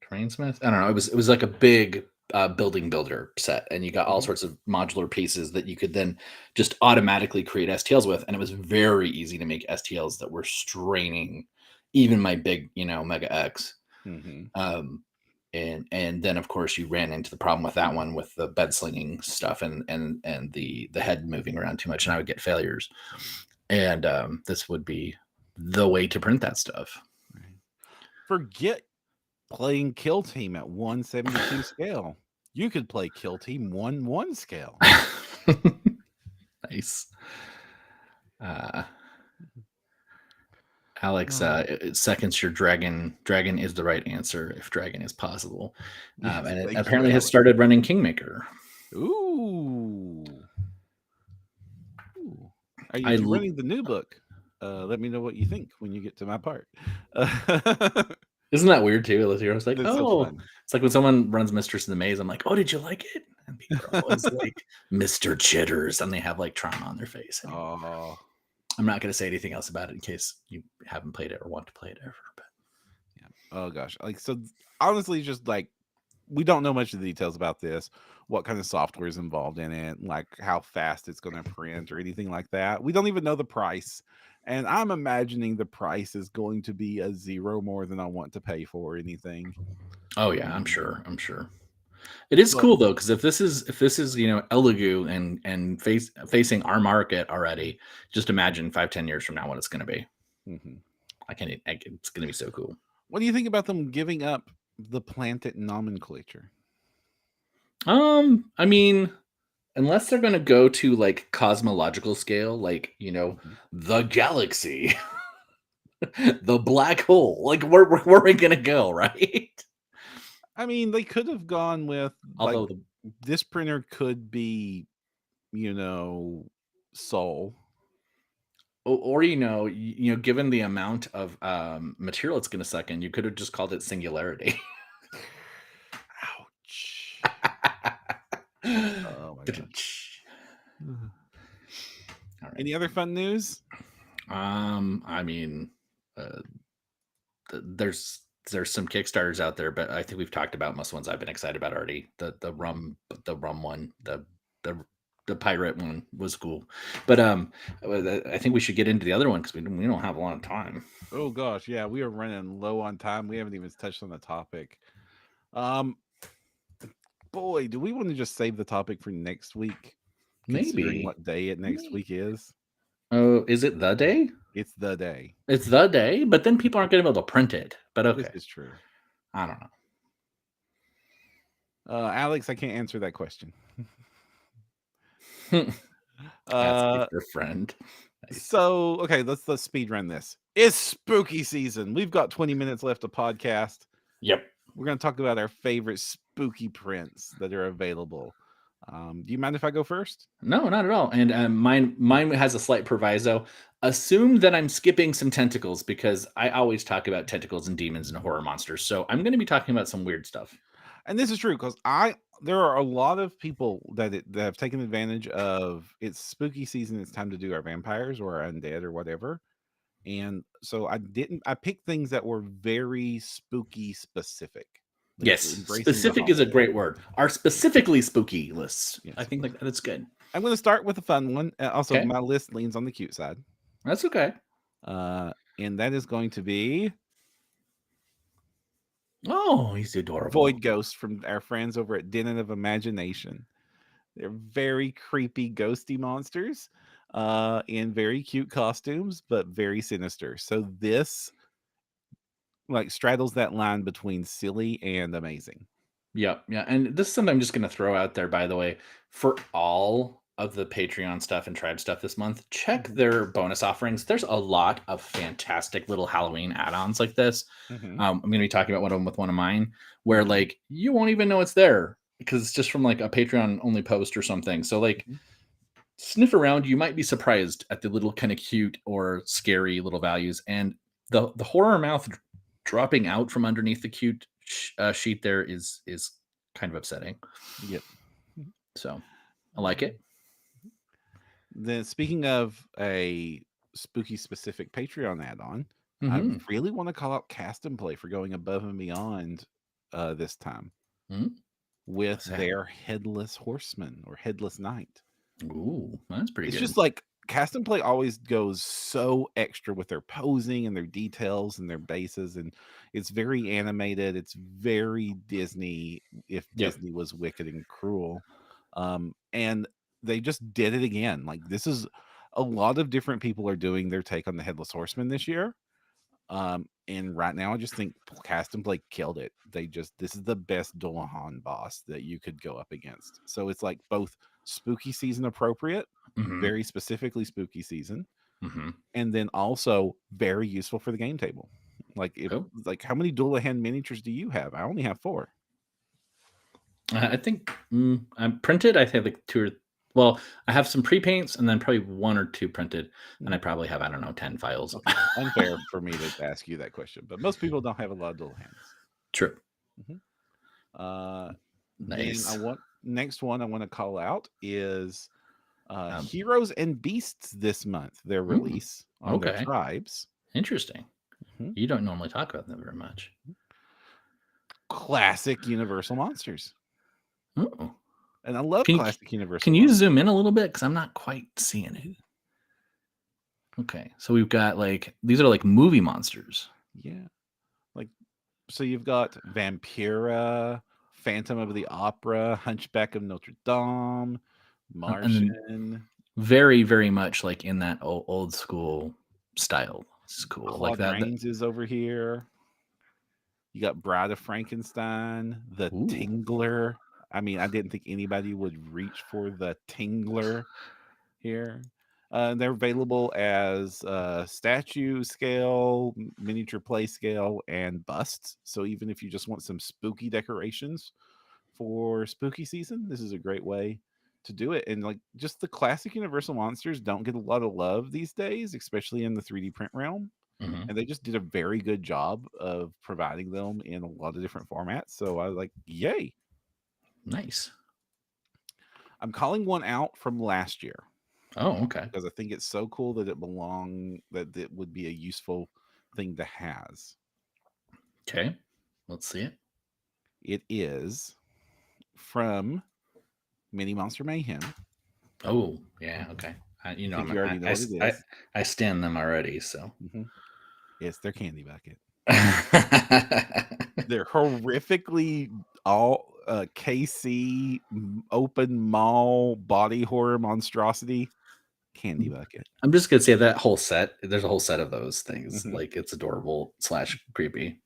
Trainsmith? I don't know. It was like a big building builder set, and you got all sorts of modular pieces that you could then just automatically create STLs with, and it was very easy to make STLs that were straining even my big, Mega X. Um, and then of course you ran into the problem with that one with the bed slinging stuff and the head moving around too much, and I would get failures. And this would be the way to print that stuff. Forget playing Kill Team at 172 scale. You could play Kill Team 1/1 scale. Nice. Alex seconds your dragon. Dragon is the right answer if dragon is possible. Yes, and it thank apparently you, has Alex. started running Kingmaker. Ooh. If you're running the new book, let me know what you think when you get to my part. Isn't that weird too? I was like, That's so fun. It's like when someone runs Mistress of the Maze, I'm like, oh, did you like it? And people are always like, Mr. Chitters, and they have like trauma on their face. Oh, I'm not going to say anything else about it in case you haven't played it or want to play it ever. But yeah. Oh gosh, so honestly, just like we don't know much of the details about this, what kind of software is involved in it, like how fast it's going to print or anything like that. We don't even know the price. And I'm imagining the price is going to be a zero more than I want to pay for anything. Oh yeah, I'm sure. It is cool though, because if this is Eligo and facing our market already, just imagine 5-10 years from now what it's going to be. It's going to be so cool. What do you think about them giving up the planted nomenclature? I mean, unless they're going to go to like cosmological scale, like the galaxy, the black hole, like where are we going to go, right? I mean, they could have gone with Although this printer could be, Soul. Or given the amount of material it's going to suck in, you could have just called it Singularity. Ouch. Oh my gosh. All right. Any other fun news? I mean, there's some Kickstarters out there, but I think we've talked about most ones I've been excited about already. The rum one, the pirate one was cool, but I think we should get into the other one because we don't have a lot of time. Oh gosh, yeah, we are running low on time. We haven't even touched on the topic. Boy, do we want to just save the topic for next week? Maybe what day it next week is. Oh, is it the day? It's the day. It's the day, but then people aren't going to be able to print it. But okay, this is true. I don't know. Alex, I can't answer that question. That's your friend. So, okay, let's speed run this. It's spooky season. We've got 20 minutes left of podcast. Yep. We're going to talk about our favorite spooky prints that are available. Do you mind if I go first? No, not at all. And mine has a slight proviso. Assume that I'm skipping some tentacles because I always talk about tentacles and demons and horror monsters. So I'm going to be talking about some weird stuff. And this is true because there are a lot of people that have taken advantage of it's spooky season. It's time to do our vampires or our undead or whatever. And so I picked things that were very spooky specific. Yes, specific is a great word. Our specifically spooky lists. Yes. I think that's good. I'm going to start with a fun one. Also, okay. My list leans on the cute side. That's okay. And that is going to be... Oh, he's adorable. Void Ghost from our friends over at Den of Imagination. They're very creepy, ghosty monsters in very cute costumes, but very sinister. So this straddles that line between silly and amazing. Yeah. And this is something I'm just going to throw out there, by the way, for all of the Patreon stuff and tribe stuff this month, check their bonus offerings. There's a lot of fantastic little Halloween add-ons like this. I'm going to be talking about one of them with one of mine where you won't even know it's there because it's just from a Patreon only post or something. So sniff around, you might be surprised at the little kind of cute or scary little values. And the horror mouth dropping out from underneath the cute sheet there is kind of upsetting. Yep. So I like it. Then speaking of a spooky specific Patreon add-on, I Mm-hmm. really want to call out Cast and Play for going above and beyond this time Mm-hmm. with What's that? their Headless Horseman or Headless Knight. Ooh, that's pretty It's good. just like Cast and Play always goes so extra with their posing and their details and their bases, and it's very animated. It's very Disney, if Yep. Disney was wicked and cruel. And they just did it again. Like, this is a lot of different people are doing their take on the Headless Horseman this year. And right now I just think Cast and Play killed it. This is the best Dullahan boss that you could go up against. So it's like both spooky season appropriate, Mm-hmm. very specifically spooky season, Mm-hmm. and then also very useful for the game table. Like, Oh. like how many Dullahan miniatures do you have? I only have 4. I think I'm printed. I have like 2 or well, I have some pre-paints and then probably 1 or 2 printed, and I probably have, I don't know, 10 files. Okay. Unfair for me to ask you that question, but most people don't have a lot of Dullahans. True. Then Nice. next one I want to call out is Heroes and Beasts this month. Their release on their Okay. tribes. Interesting. You don't normally talk about them very much. Classic Universal monsters. Oh. And I love classic Universal Can you monsters. zoom in a little bit? Because I'm not quite seeing it. Okay. So we've got these are like movie monsters. Yeah. Like, so you've got Vampira, Phantom of the Opera, Hunchback of Notre Dame, Martian. Very, very much like in that old school style. It's cool. Claude Rains is over here. You got Bride of Frankenstein, the Tingler. I mean, I didn't think anybody would reach for the Tingler here. They're available as statue scale, miniature play scale, and busts. So even if you just want some spooky decorations for spooky season, this is a great way to do it. And like, just the classic Universal monsters don't get a lot of love these days, especially in the 3D print realm. And they just did a very good job of providing them in a lot of different formats. So I was like, yay. Nice. I'm calling one out from last year. Oh, okay. Because I think it's so cool that it would be a useful thing to has. Okay. Let's see it. It is from Mini Monster Mayhem. Oh, yeah. Okay. You already know what it is. I stand them already, so. It's their candy bucket. They're horrifically all KC open mall body horror monstrosity candy bucket. I'm just gonna say that whole set. There's a whole set of those things. Like, it's adorable / creepy.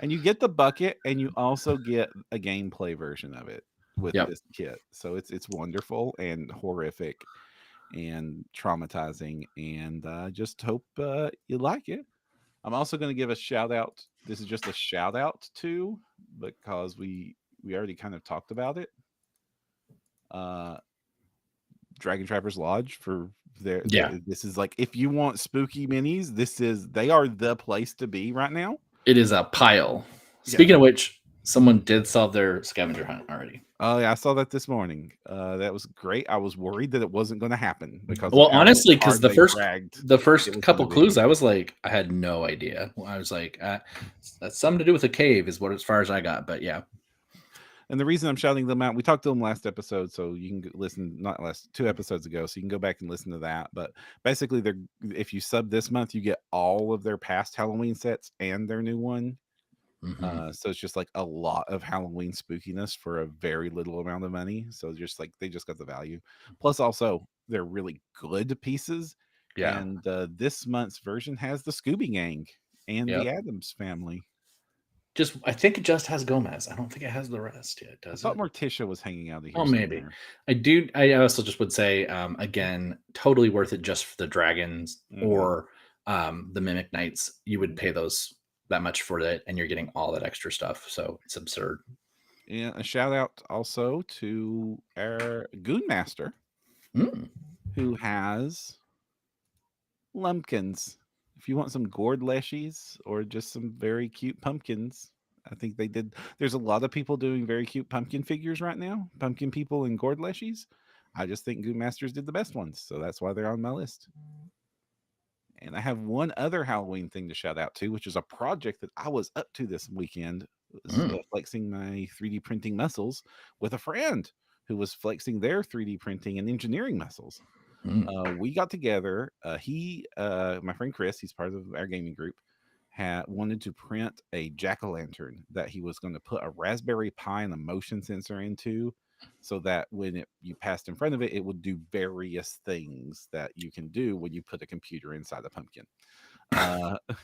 And you get the bucket, and you also get a gameplay version of it with this kit. So it's wonderful and horrific and traumatizing, and I just hope you like it. I'm also going to give a shout out. This is just a shout out to, because we already kind of talked about it. Dragon Trappers Lodge for this is like, if you want spooky minis, they are the place to be right now. It is a pile. Speaking of which, someone did solve their scavenger hunt already. Oh yeah, I saw that this morning. That was great. I was worried that it wasn't going to happen because honestly, because the first couple clues, I was like, I had no idea. I was like, that's something to do with a cave, is what as far as I got. But yeah. And the reason I'm shouting them out, we talked to them last episode, so you can listen, not last 2 episodes ago, so you can go back and listen to that. But basically, if you sub this month, you get all of their past Halloween sets and their new one. So it's just like a lot of Halloween spookiness for a very little amount of money. So just like, they just got the value. Plus, also, they're really good pieces. Yeah. And this month's version has the Scooby Gang and the Addams Family. I think it just has Gomez. I don't think it has the rest yet, does it? I thought Morticia was hanging out of here. Oh, maybe. Somewhere. I also just would say, again, totally worth it just for the dragons or the Mimic Knights. You would pay that much for it, and you're getting all that extra stuff. So it's absurd. And a shout out also to our Goon Master, who has lumpkins. If you want some gourd leshies or just some very cute pumpkins, I think they did. There's a lot of people doing very cute pumpkin figures right now, pumpkin people and gourd leshies. I just think Goon Masters did the best ones, so that's why they're on my list. And I have one other Halloween thing to shout out to, which is a project that I was up to this weekend. Was flexing my 3D printing muscles with a friend who was flexing their 3D printing and engineering muscles. We got together. My friend Chris, he's part of our gaming group, had wanted to print a Jackolantern that he was going to put a Raspberry Pi and a motion sensor into, so that when you passed in front of it, it would do various things that you can do when you put a computer inside a pumpkin.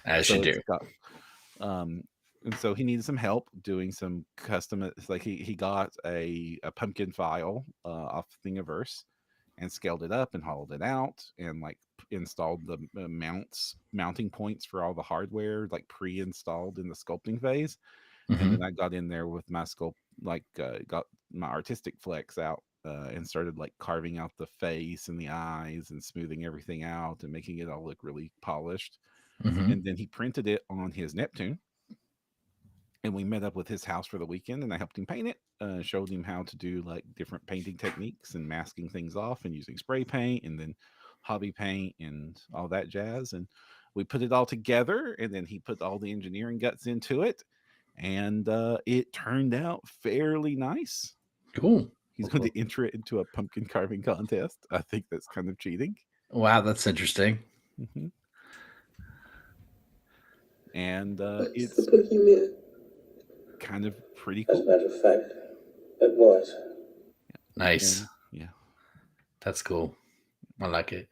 As so you it's do. got, and so he needed some help doing some custom. Like he got a pumpkin file off Thingiverse and scaled it up and hollowed it out and like installed the mounting points for all the hardware like pre-installed in the sculpting phase. And then I got in there with my got my artistic flex out and started like carving out the face and the eyes and smoothing everything out and making it all look really polished. And then he printed it on his Neptune. And we met up with his house for the weekend and I helped him paint it, showed him how to do like different painting techniques and masking things off and using spray paint and then hobby paint and all that jazz. And we put it all together and then he put all the engineering guts into it. And it turned out fairly nice. Cool. He's going to enter it into a pumpkin carving contest. I think that's kind of cheating. Wow, that's interesting. And What's it's the boogeyman? kind of pretty As cool. a matter of fact, it was. Nice. And, yeah. That's cool. I like it.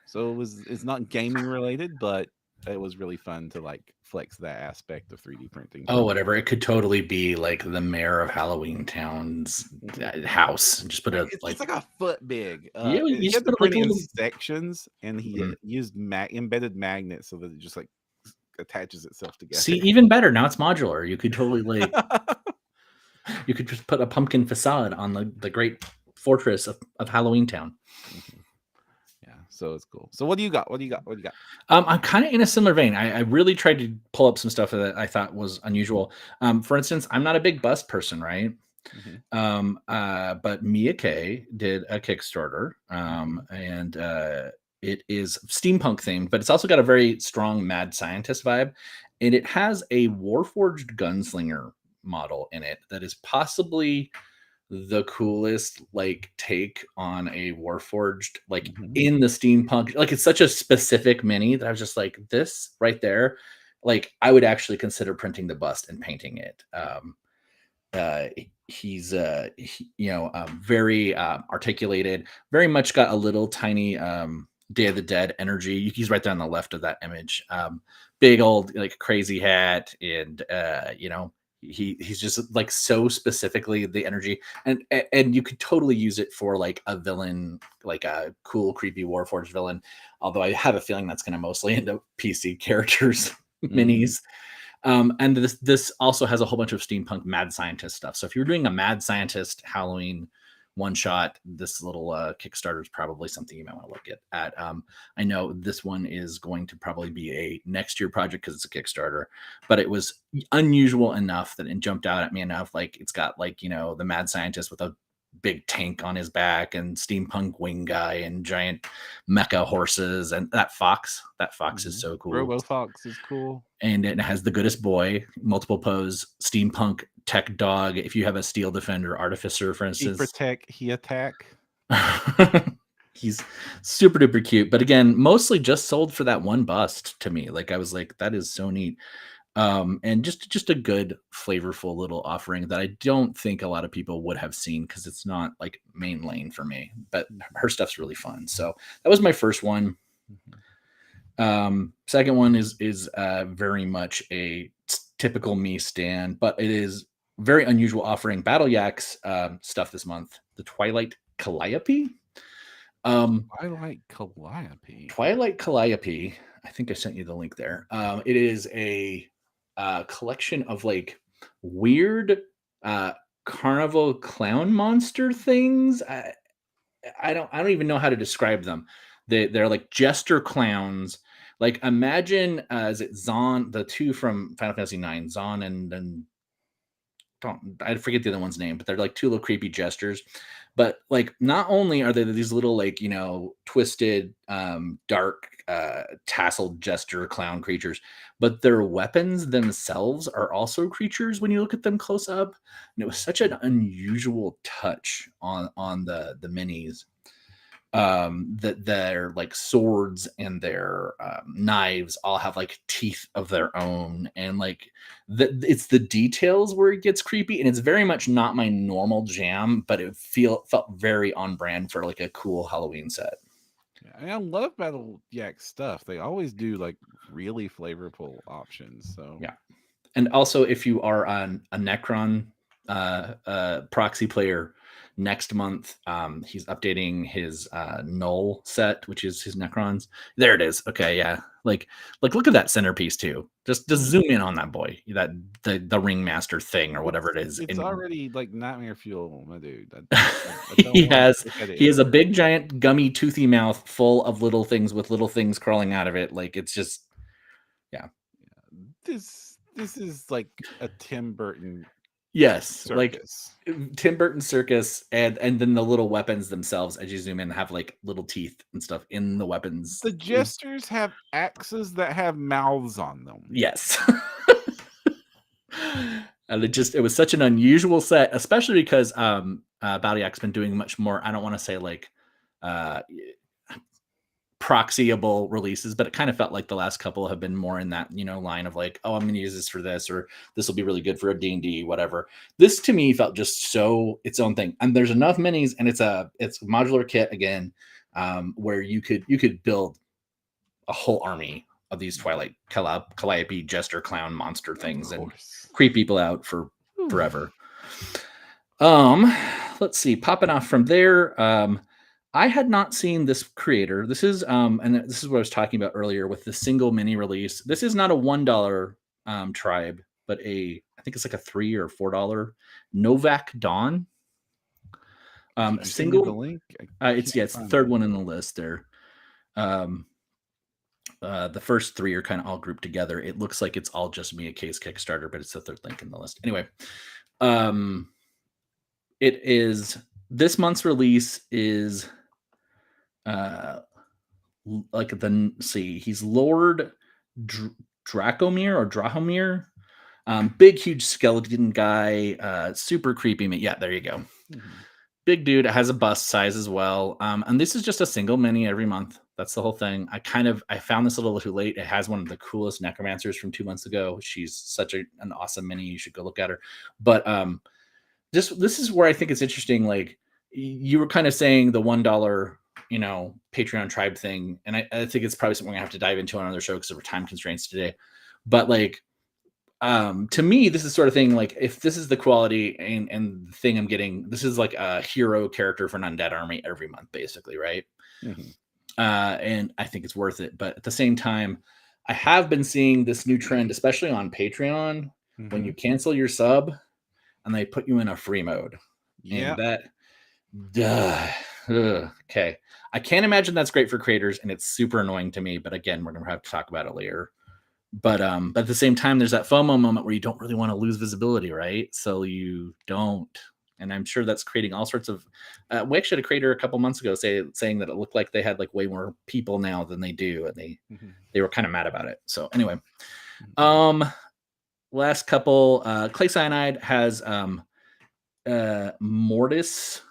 So it's not gaming related, but it was really fun to like flex that aspect of 3D printing. Oh, whatever. It could totally be like the mayor of Halloween Town's house. Just put a it's like a foot big. Yeah, you He just had to put, print like, it in little- sections, and he used embedded magnets so that it just like attaches itself together. See, even better. Now it's modular. You could totally like you could just put a pumpkin facade on the great fortress of Halloween Town. Yeah, so it's cool. So what do you got? What do you got? I'm kind of in a similar vein. I really tried to pull up some stuff that I thought was unusual. For instance, I'm not a big bust person, right? But Mia K did a Kickstarter, and it is steampunk themed, but it's also got a very strong mad scientist vibe, and it has a Warforged gunslinger model in it that is possibly the coolest like take on a Warforged, like in the steampunk. Like it's such a specific mini that I was just like, this right there, like I would actually consider printing the bust and painting it. He's very articulated, very much got a little tiny Day of the Dead energy. He's right there on the left of that image. Big old like crazy hat, and he's just like so specifically the energy, and you could totally use it for like a villain, like a cool creepy Warforged villain. Although I have a feeling that's going to mostly end up PC characters minis. And this also has a whole bunch of steampunk mad scientist stuff. So if you're doing a mad scientist Halloween one shot, this little Kickstarter is probably something you might want to look at. I know this one is going to probably be a next year project because it's a Kickstarter, but it was unusual enough that it jumped out at me enough. Like it's got like, the mad scientist with a big tank on his back and steampunk wing guy and giant mecha horses, and that fox is so cool. Robo Fox is cool, and it has the goodest boy, multiple pose, steampunk tech dog. If you have a steel defender artificer, for instance, he protect, he attack. He's super duper cute, but again, mostly just sold for that one bust to me. Like I was like, that is so neat. And just a good flavorful little offering that I don't think a lot of people would have seen because it's not like main lane for me, but her stuff's really fun. So that was my first one. Second one is very much a typical me stand, but it is very unusual offering. Battle Yak's stuff this month, the Twilight Calliope. Twilight Calliope. I think I sent you the link there. It is a collection of like weird carnival clown monster things. I don't even know how to describe them. They're like jester clowns, Like imagine is it Zon, the two from Final Fantasy 9, Zon and I forget the other one's name, but they're like two little creepy gestures. But like not only are they these little like, you know, twisted dark tasseled gesture clown creatures, but their weapons themselves are also creatures when you look at them close up. And it was such an unusual touch on the minis, that their like swords and their knives all have like teeth of their own, and like it's the details where it gets creepy, and it's very much not my normal jam, but it felt very on brand for like a cool Halloween set. Yeah, I mean, I love Battle Yak stuff. They always do like really flavorful options. So Yeah. And also, if you are on a Necron proxy player, next month he's updating his Null set, which is his Necrons. There it is. Okay, yeah. Like look at that centerpiece too. Just zoom in on that boy, that the ringmaster thing or whatever it is. it's And already like nightmare fuel, my dude. he has a big giant gummy toothy mouth full of little things with little things crawling out of it. Like it's just this is like a Tim Burton yes, like circus. Tim Burton circus, and then the little weapons themselves, as you zoom in, have like little teeth and stuff in the weapons. The jesters have axes that have mouths on them. Yes. And it was such an unusual set, especially because Battleyak's been doing much more, I don't want to say like proxyable releases, but it kind of felt like the last couple have been more in that, you know, line of like, oh, I'm going to use this for this, or this will be really good for a D&D, whatever. This to me felt just so its own thing. And there's enough minis, and it's a modular kit again, where you could build a whole army of these Twilight Calliope jester clown monster things and creep people out for forever. Let's see, popping off from there. I had not seen this creator. This is and this is what I was talking about earlier with the single mini release. This is not a $1 tribe, but I think it's like a $3 or $4 Novak Dawn. Single the link. it's the third one in the list there. The first three are kind of all grouped together. It looks like it's all just me a case Kickstarter, but it's the third link in the list. Anyway, it is this month's release is like he's Lord Dracomir or Drahomir, big huge skeleton guy, super creepy. Yeah, there you go. Mm-hmm. Big dude, has a bust size as well. And this is just a single mini every month. That's the whole thing. I found this a little too late. It has one of the coolest necromancers from 2 months ago. She's such an awesome mini. You should go look at her. But this is where I think it's interesting. Like you were kind of saying the $1, you know, Patreon tribe thing. And I think it's probably something I have to dive into on another show because of time constraints today. But like, to me, this is sort of thing like if this is the quality and the thing I'm getting, this is like a hero character for an undead army every month, basically, right? Mm-hmm. And I think it's worth it. But at the same time, I have been seeing this new trend, especially on Patreon, mm-hmm. when you cancel your sub and they put you in a free mode. Yeah. And that, okay. I can't imagine that's great for creators, and it's super annoying to me. But again, we're gonna have to talk about it later. But at the same time, there's that FOMO moment where you don't really want to lose visibility, right? So you don't. And I'm sure that's creating all sorts of. We actually had a creator a couple months ago saying that it looked like they had like way more people now than they do, and they were kind of mad about it. So anyway, last couple. Clay Cyanide has Mortis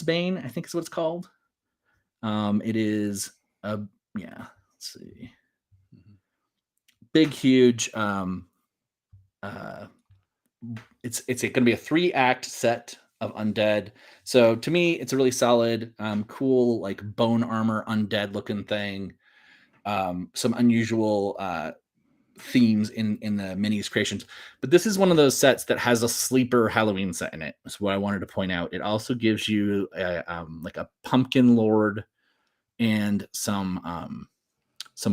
Bane, I think is what it's called. It is let's see. Big, huge. It's going to be a 3-act set of undead. So to me, it's a really solid, cool, like bone armor undead looking thing. Some unusual themes in the minis creations, but this is one of those sets that has a sleeper Halloween set in it. That's what I wanted to point out. It also gives you like a pumpkin lord and some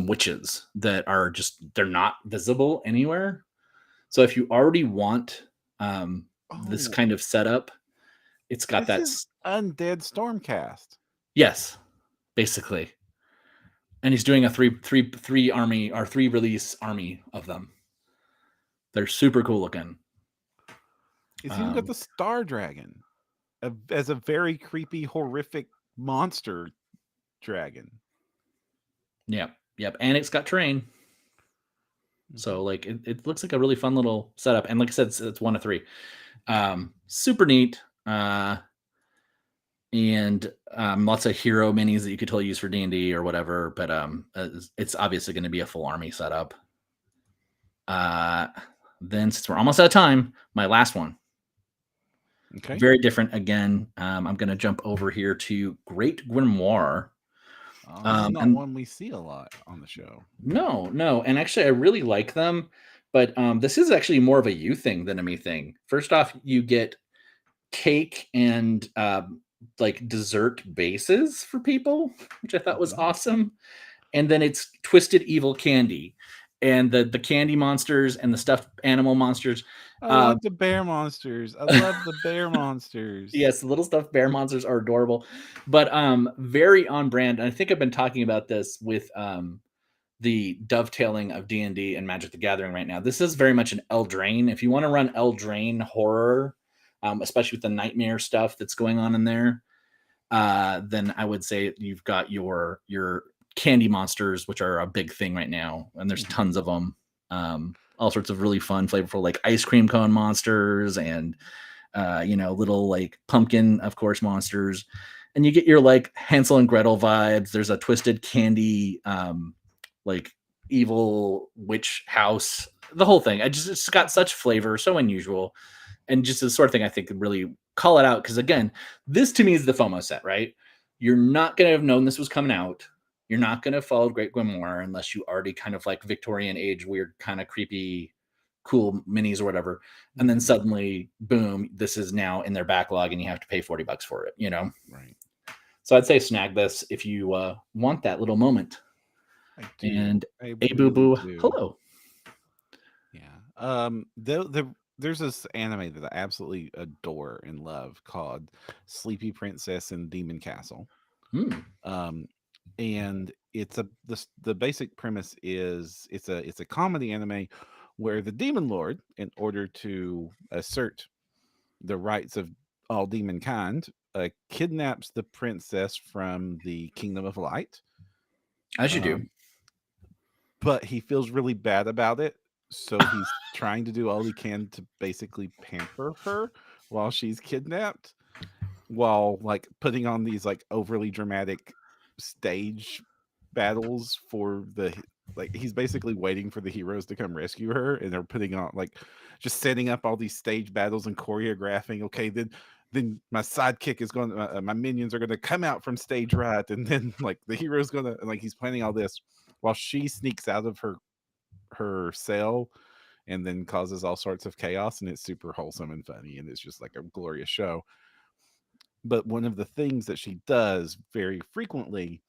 witches that are they're not visible anywhere. So if you already want this kind of setup, it's got Undead Stormcast. Yes, basically. And he's doing a three army or 3 release army of them. They're super cool looking. It's even got the Star Dragon as a very creepy, horrific monster dragon. Yep. And it's got terrain. So like it looks like a really fun little setup. And like I said, it's 1 of 3. Super neat. And lots of hero minis that you could totally use for D&D or whatever. But it's obviously going to be a full army setup. Then since we're almost out of time, my last one. Okay. Very different again. I'm going to jump over here to Great Grimoire. This is not one we see a lot on the show. No. And actually, I really like them. But this is actually more of a you thing than a me thing. First off, you get cake and like dessert bases for people, which I thought was awesome. And then it's twisted evil candy. And the candy monsters and the stuffed animal monsters. I like the bear monsters. I love the bear monsters. Yes, the little stuffed bear monsters are adorable, but very on brand. And I think I've been talking about this with the dovetailing of D&D and Magic the Gathering right now. This is very much an Eldraine. If you want to run Eldraine horror, especially with the nightmare stuff that's going on in there, then I would say you've got your candy monsters, which are a big thing right now, and there's tons of them. All sorts of really fun, flavorful, like ice cream cone monsters and little like pumpkin, of course, monsters. And you get your like Hansel and Gretel vibes. There's a twisted candy, like evil witch house, the whole thing. It's got such flavor, so unusual, and just the sort of thing I think could really call it out. Because again, this to me is the FOMO set, right? You're not going to have known this was coming out. You're not going to follow Great Grimoire unless you already kind of like Victorian age, weird, kind of creepy, cool minis or whatever. And then suddenly, boom, this is now in their backlog and you have to pay $40 for it, Right. So I'd say snag this if you want that little moment. And a boo boo, hello. Yeah. There's this anime that I absolutely adore and love called Sleepy Princess and Demon Castle. And it's the basic premise is it's a comedy anime where the demon lord, in order to assert the rights of all demon kind, kidnaps the princess from the kingdom of light, as you do, but he feels really bad about it, so he's trying to do all he can to basically pamper her while she's kidnapped, while like putting on these like overly dramatic stage battles for the like he's basically waiting for the heroes to come rescue her, and they're putting on like just setting up all these stage battles and choreographing. Okay, then my sidekick is going my minions are going to come out from stage right, and then like the hero's going to like he's planning all this while she sneaks out of her cell and then causes all sorts of chaos, and it's super wholesome and funny, and it's just like a glorious show. But one of the things that she does very frequently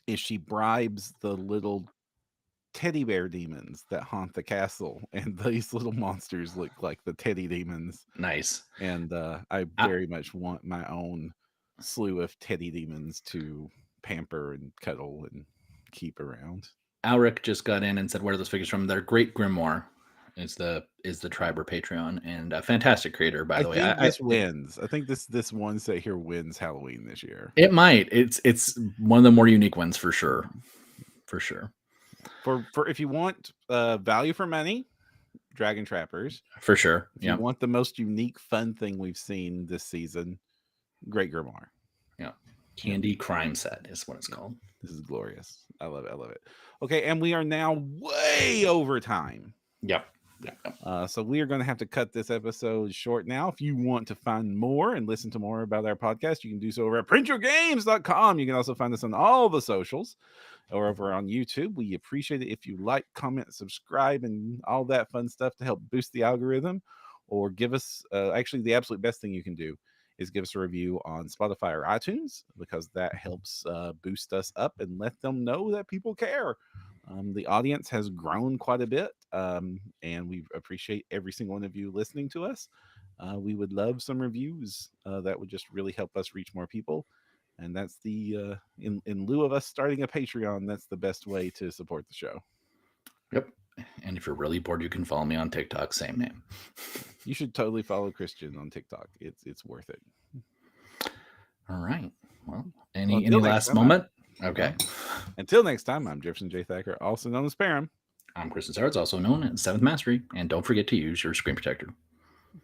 is she bribes the little teddy bear demons that haunt the castle, and these little monsters look like the teddy demons. Nice. And I very much want my own slew of teddy demons to pamper and cuddle and keep around. Alric just got in and said, "Where are those figures from?" They're Great Grimoire. Is the Triber Patreon, and a fantastic creator, by the way. I think this wins. I think this one set here wins Halloween this year. It might. It's one of the more unique ones for sure. For sure. For if you want value for money, Dragon Trappers. For sure. If you want the most unique, fun thing we've seen this season, Great Grimoire. Yeah. Candy Crime Set is what it's called. This is glorious. I love it. I love it. Okay, and we are now way over time. Yep. So we are going to have to cut this episode short now. If you want to find more and listen to more about our podcast, you can do so over at printyourgames.com. You can also find us on all the socials or over on YouTube. We appreciate it if you like, comment, subscribe, and all that fun stuff to help boost the algorithm, or give us actually the absolute best thing you can do is give us a review on Spotify or iTunes, because that helps boost us up and let them know that people care. The audience has grown quite a bit, and we appreciate every single one of you listening to us. We would love some reviews. That would just really help us reach more people. And that's the in lieu of us starting a Patreon, that's the best way to support the show. Yep. And if you're really bored, you can follow me on TikTok, same name. You should totally follow Christian on TikTok. It's worth it. All right. Well, Well, any until next last time, moment? Okay. Until next time, I'm Jefferson J. Thacker, also known as Param. I'm Kristen Sards, also known as Seventh Mastery, and don't forget to use your screen protector.